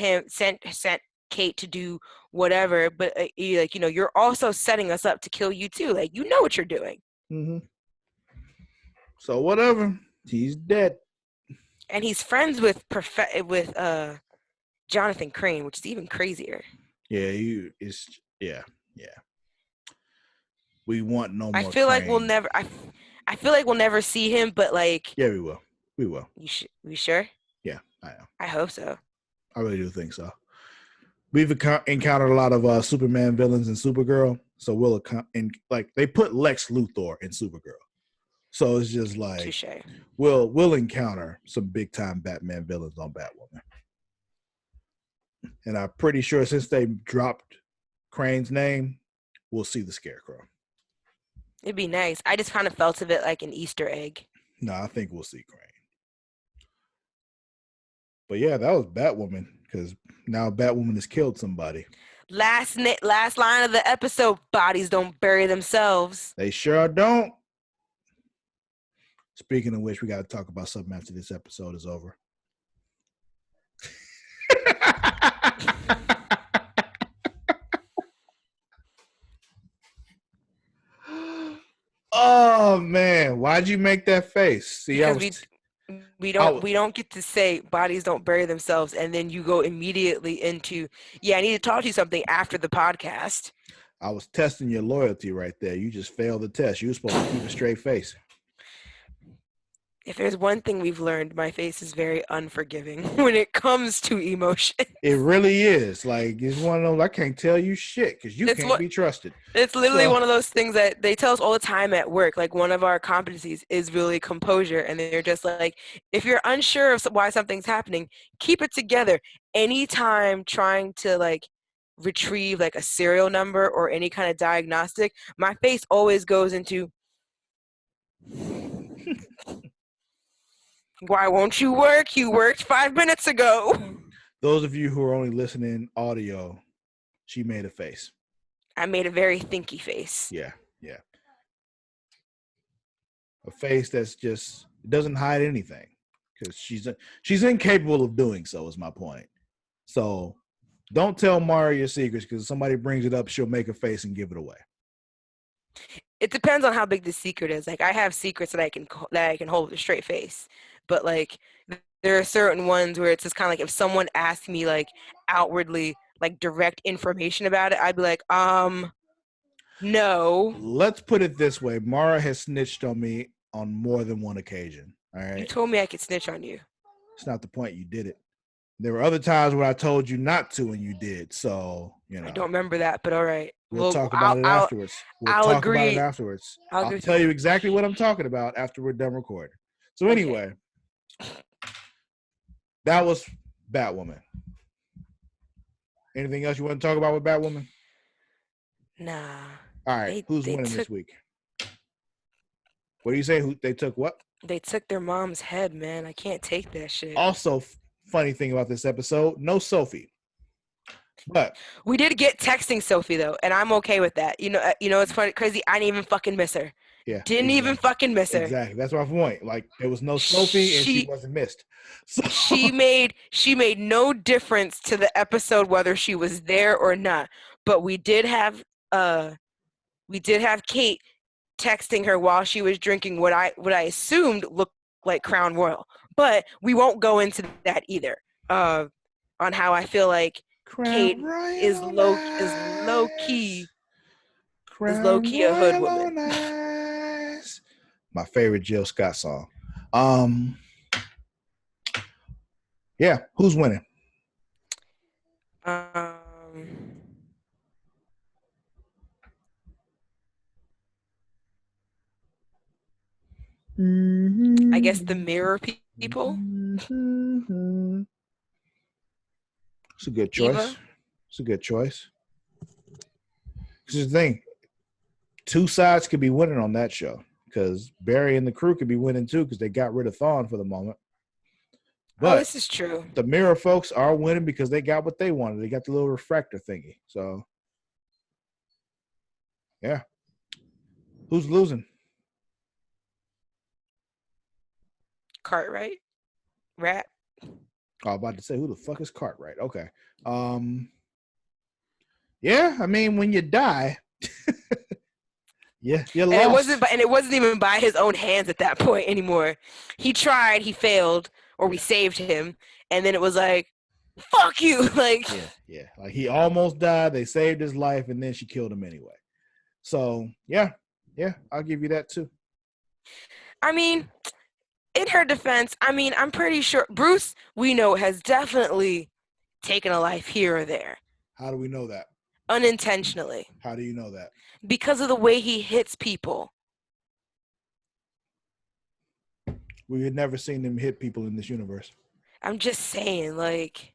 Kate to do whatever, but like, you know, you're also setting us up to kill you too. Like, you know what you're doing. Mm-hmm. So whatever, he's dead. And he's friends with Jonathan Crane, which is even crazier. Yeah, yeah. We want no more. I feel Crane. like we'll never. I feel like we'll never see him, but like. Yeah, we will. We will. We sure? Yeah, I am. I hope so. I really do think so. We've encountered a lot of Superman villains in Supergirl, so like they put Lex Luthor in Supergirl, so it's just like touché. We'll encounter some big time Batman villains on Batwoman, and I'm pretty sure since they dropped Crane's name, we'll see the Scarecrow. It'd be nice. I just kind of felt of it like an Easter egg. No, I think we'll see Crane. But yeah, that was Batwoman, because now Batwoman has killed somebody. Last line of the episode, bodies don't bury themselves. They sure don't. Speaking of which, we got to talk about something after this episode is over. Oh man, why'd you make that face? See, we don't get to say bodies don't bury themselves, and then you go immediately into, I need to talk to you something after the podcast. I was testing your loyalty right there. You just failed the test. You were supposed to keep a straight face. If there's one thing we've learned, my face is very unforgiving when it comes to emotion. It really is. Like, it's one of those, I can't tell you shit because you can't be trusted. It's literally one of those things that they tell us all the time at work. Like, one of our competencies is really composure. And they're just like, if you're unsure of why something's happening, keep it together. Anytime trying to, like, retrieve, like, a serial number or any kind of diagnostic, my face always goes into... Why won't you work? You worked 5 minutes ago. Those of you who are only listening audio, she made a face. I made a very thinky face. Yeah. a face that's just doesn't hide anything because she's incapable of doing so. Is my point. So don't tell Mara your secrets because if somebody brings it up, she'll make a face and give it away. It depends on how big the secret is. Like I have secrets that I can hold with a straight face, but like there are certain ones where it's just kind of like if someone asks me like outwardly like direct information about it, I'd be like, no. Let's put it this way: Mara has snitched on me on more than one occasion. All right, You told me I could snitch on you. it's not the point. You did it. There were other times where I told you not to, and you did. So I don't remember that, but all right. We'll talk about it afterwards. I'll agree. I'll tell you exactly what I'm talking about after we're done recording. So anyway, that was Batwoman. Anything else you want to talk about with Batwoman? Nah. All right. Who's winning this week? What do you say? They took what? They took their mom's head, man. I can't take that shit. Also, funny thing about this episode, no Sophie. But we did get texting Sophie though, and I'm okay with that. You know, it's funny, crazy. I didn't even fucking miss her. Yeah, didn't even fucking miss her. Exactly. That's my point. Like there was no Sophie, and she wasn't missed. So she made no difference to the episode whether she was there or not. But we did have Kate texting her while she was drinking what I assumed looked like Crown Royal. But we won't go into that either. On how I feel like Kate is low key a hood woman. My favorite Jill Scott song. Yeah, who's winning? I guess the mirror people. It's a good choice. Eva? It's a good choice. This is the thing. Two sides could be winning on that show because Barry and the crew could be winning too because they got rid of Thawne for the moment. But this is true. The mirror folks are winning because they got what they wanted. They got the little refractor thingy. So, yeah. Who's losing? Cartwright? Rat? Oh, I was about to say, who the fuck is Cartwright? Okay. Yeah, I mean, when you die, yeah, you lost. And it wasn't even by his own hands at that point anymore. He tried, he failed, or we saved him, and then it was like, fuck you. Like, yeah. Like he almost died. They saved his life, and then she killed him anyway. So, yeah, I'll give you that too. I mean, in her defense, I'm pretty sure Bruce, we know, has definitely taken a life here or there. How do we know that? Unintentionally. How do you know that? Because of the way he hits people. We had never seen him hit people in this universe. I'm just saying, like,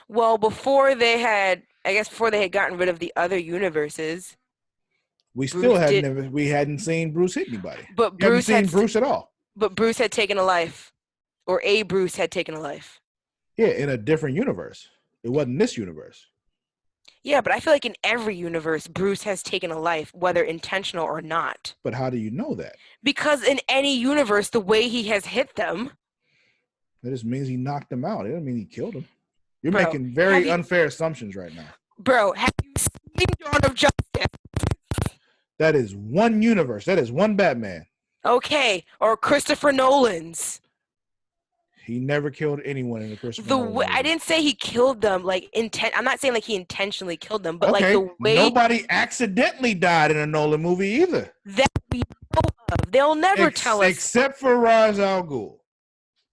well, before they had gotten rid of the other universes, we hadn't seen Bruce hit anybody. But Bruce at all. But Bruce had taken a life, or a Bruce had taken a life. Yeah, in a different universe. It wasn't this universe. Yeah, but I feel like in every universe, Bruce has taken a life, whether intentional or not. But how do you know that? Because in any universe, the way he has hit them. That just means he knocked them out. It doesn't mean he killed them. You're making very unfair assumptions right now. Bro, have you seen Dawn of Justice? That is one universe. That is one Batman. Okay, or Christopher Nolan's. He never killed anyone in the Christopher Nolan movie. I didn't say he killed them like I'm not saying like he intentionally killed them, but like the way nobody accidentally died in a Nolan movie either. That we know of. They'll never tell us. Except for Ra's al Ghul.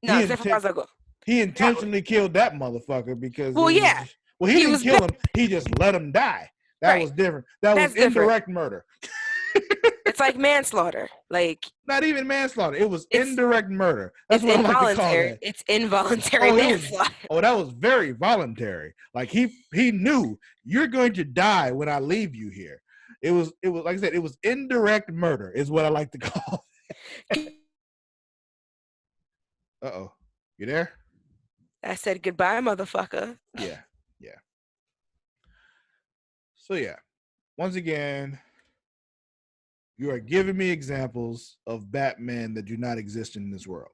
No, except for Ra's al Ghul. He intentionally killed that motherfucker because he didn't kill him. He just let him die. That was different. That's was indirect murder. It's like manslaughter. Like not even manslaughter. It was indirect murder. That's what I like to call it. It's involuntary manslaughter. That was very voluntary. Like he knew you're going to die when I leave you here. It was like I said, it was indirect murder is what I like to call it. Uh-oh. You there? I said goodbye, motherfucker. Yeah. So yeah. Once again, You are giving me examples of Batman that do not exist in this world.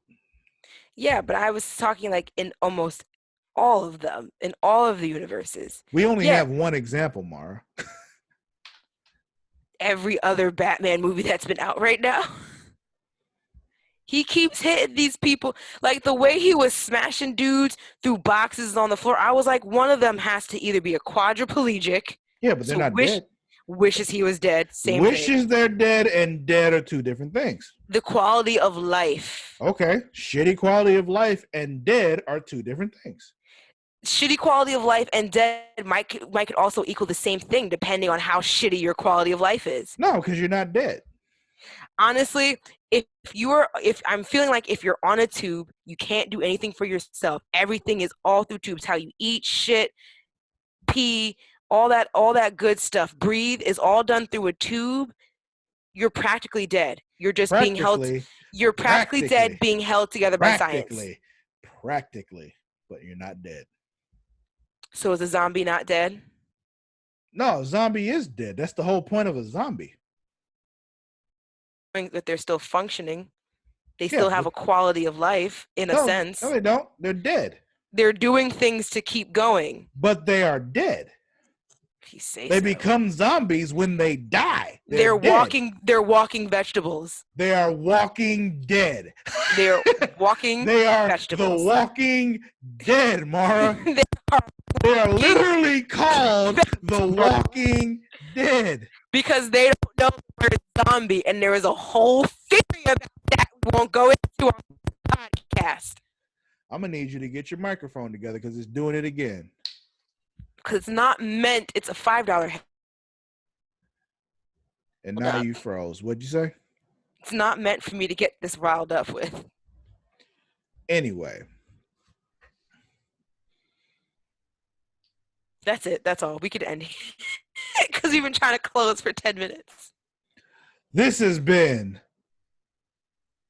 Yeah, but I was talking like in almost all of them, in all of the universes. We only Yeah. have one example, Mara. Every other Batman movie that's been out right now. He keeps hitting these people. Like the way he was smashing dudes through boxes on the floor. I was like, one of them has to either be a quadriplegic. Yeah, but they're not dead. Wishes he was dead. Same Wishes thing. they're dead and dead are two different things. The quality of life. Okay. Shitty quality of life and dead are two different things. Shitty quality of life and dead might also equal the same thing depending on how shitty your quality of life is. No, because you're not dead. Honestly, if I'm feeling like if you're on a tube, you can't do anything for yourself. Everything is all through tubes. How you eat, shit, pee, all that good stuff. Breathe is all done through a tube. You're practically dead. You're just being held. You're practically dead, being held together by science. Practically, but you're not dead. So is a zombie not dead? No, a zombie is dead. That's the whole point of a zombie. That they're still functioning. They still have a quality of life in a sense. No, they don't. They're dead. They're doing things to keep going. But they are dead. They become zombies when they die. They're walking vegetables. They are walking dead. They're walking They are vegetables. The Walking Dead, Mara. They are literally called The Walking Dead. Because they don't know the word zombie, and there is a whole theory about that we won't go into our podcast. I'm going to need you to get your microphone together because it's doing it again. Because it's not meant, it's a $5. And now you froze. What'd you say? It's not meant for me to get this riled up with. Anyway. That's it. That's all. We could end it. Because we've been trying to close for 10 minutes. This has been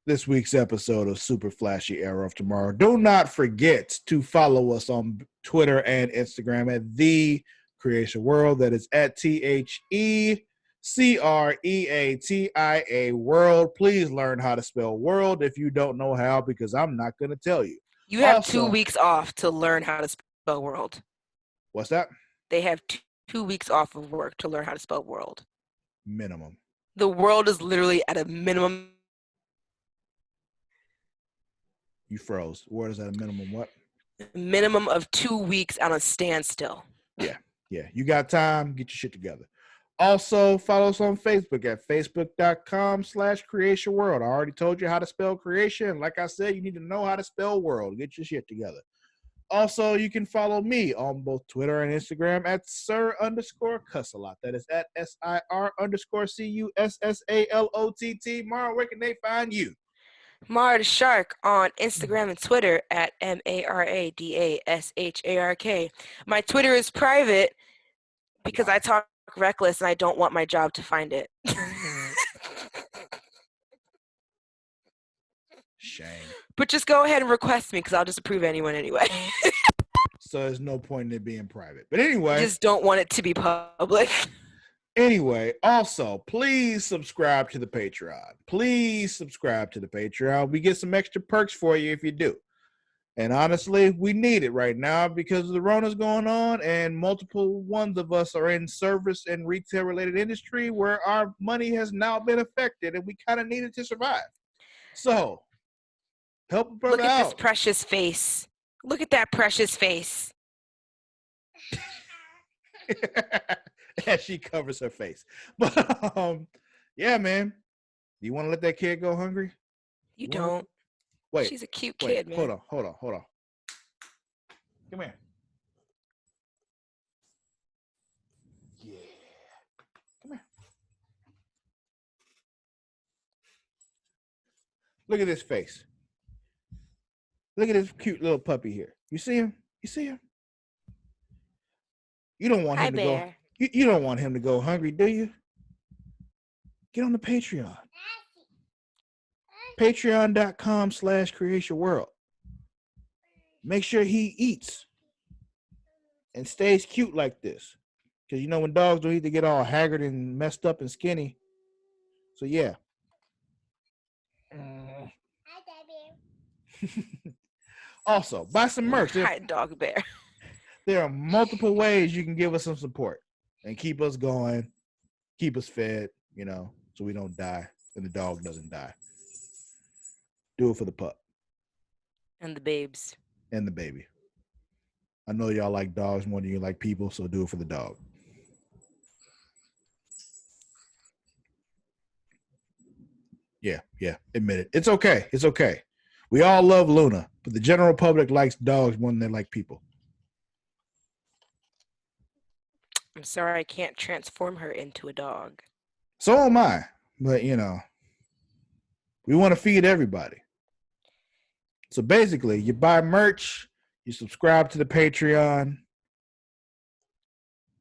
this week's episode of Super Flashy Arrow of Tomorrow. Do not forget to follow us on Twitter and Instagram at The Creation World. That is at TheCreatia World. Please learn how to spell world if you don't know how, because I'm not going to tell you. You have 2 weeks off to learn how to spell world. What's that? They have 2 weeks off of work to learn how to spell world. Minimum. The world is literally at a minimum. You froze. Word is at a minimum what? Minimum of 2 weeks on a standstill. Yeah. You got time. Get your shit together. Also, follow us on Facebook at facebook.com/Creation World. I already told you how to spell creation. Like I said, you need to know how to spell world. Get your shit together. Also, you can follow me on both Twitter and Instagram at Sir_Cussalott. That is at SIR_CUSSALOTT. Mara, where can they find you? Mara the Shark on Instagram and Twitter at MARADASHARK. My Twitter is private because I talk reckless and I don't want my job to find it. Shame. But just go ahead and request me because I'll just approve anyone anyway. So there's no point in it being private. But anyway. Just don't want it to be public. Anyway, also, please subscribe to the Patreon. We get some extra perks for you if you do. And honestly, we need it right now because the Rona's going on and multiple ones of us are in service and retail-related industry where our money has now been affected and we kind of need it to survive. So, help a brother out. Look at this precious face. Look at that precious face. As she covers her face. But yeah, man. Do you want to let that kid go hungry? You don't. Wait. She's a cute kid, man. Hold on. Come here. Yeah. Come here. Look at this face. Look at this cute little puppy here. You see him? You don't want him to go. You don't want him to go hungry, do you? Get on the Patreon. Patreon.com/Creation World. Make sure he eats and stays cute like this. Because when dogs don't eat, they get all haggard and messed up and skinny. So yeah. Also, buy some merch. Hi, dog bear. There are multiple ways you can give us some support and keep us going, keep us fed, so we don't die and the dog doesn't die. Do it for the pup. And the babes. And the baby. I know y'all like dogs more than you like people, so do it for the dog. Yeah, admit it. It's okay. It's okay. We all love Luna, but the general public likes dogs more than they like people. I'm sorry I can't transform her into a dog. So am I. But, we want to feed everybody. So basically, you buy merch, you subscribe to the Patreon,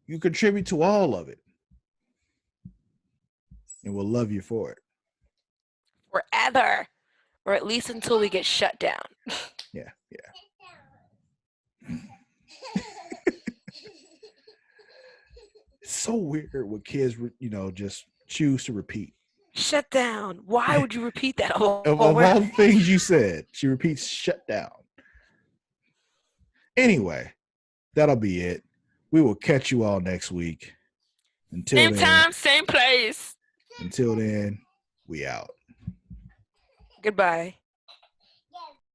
you contribute to all of it. And we'll love you for it. Forever. Or at least until we get shut down. Yeah. It's so weird what kids, just choose to repeat. Shut down. Why would you repeat that? Of all the things you said, she repeats shut down. Anyway, that'll be it. We will catch you all next week. Until same time, same place. Until then, we out. Goodbye.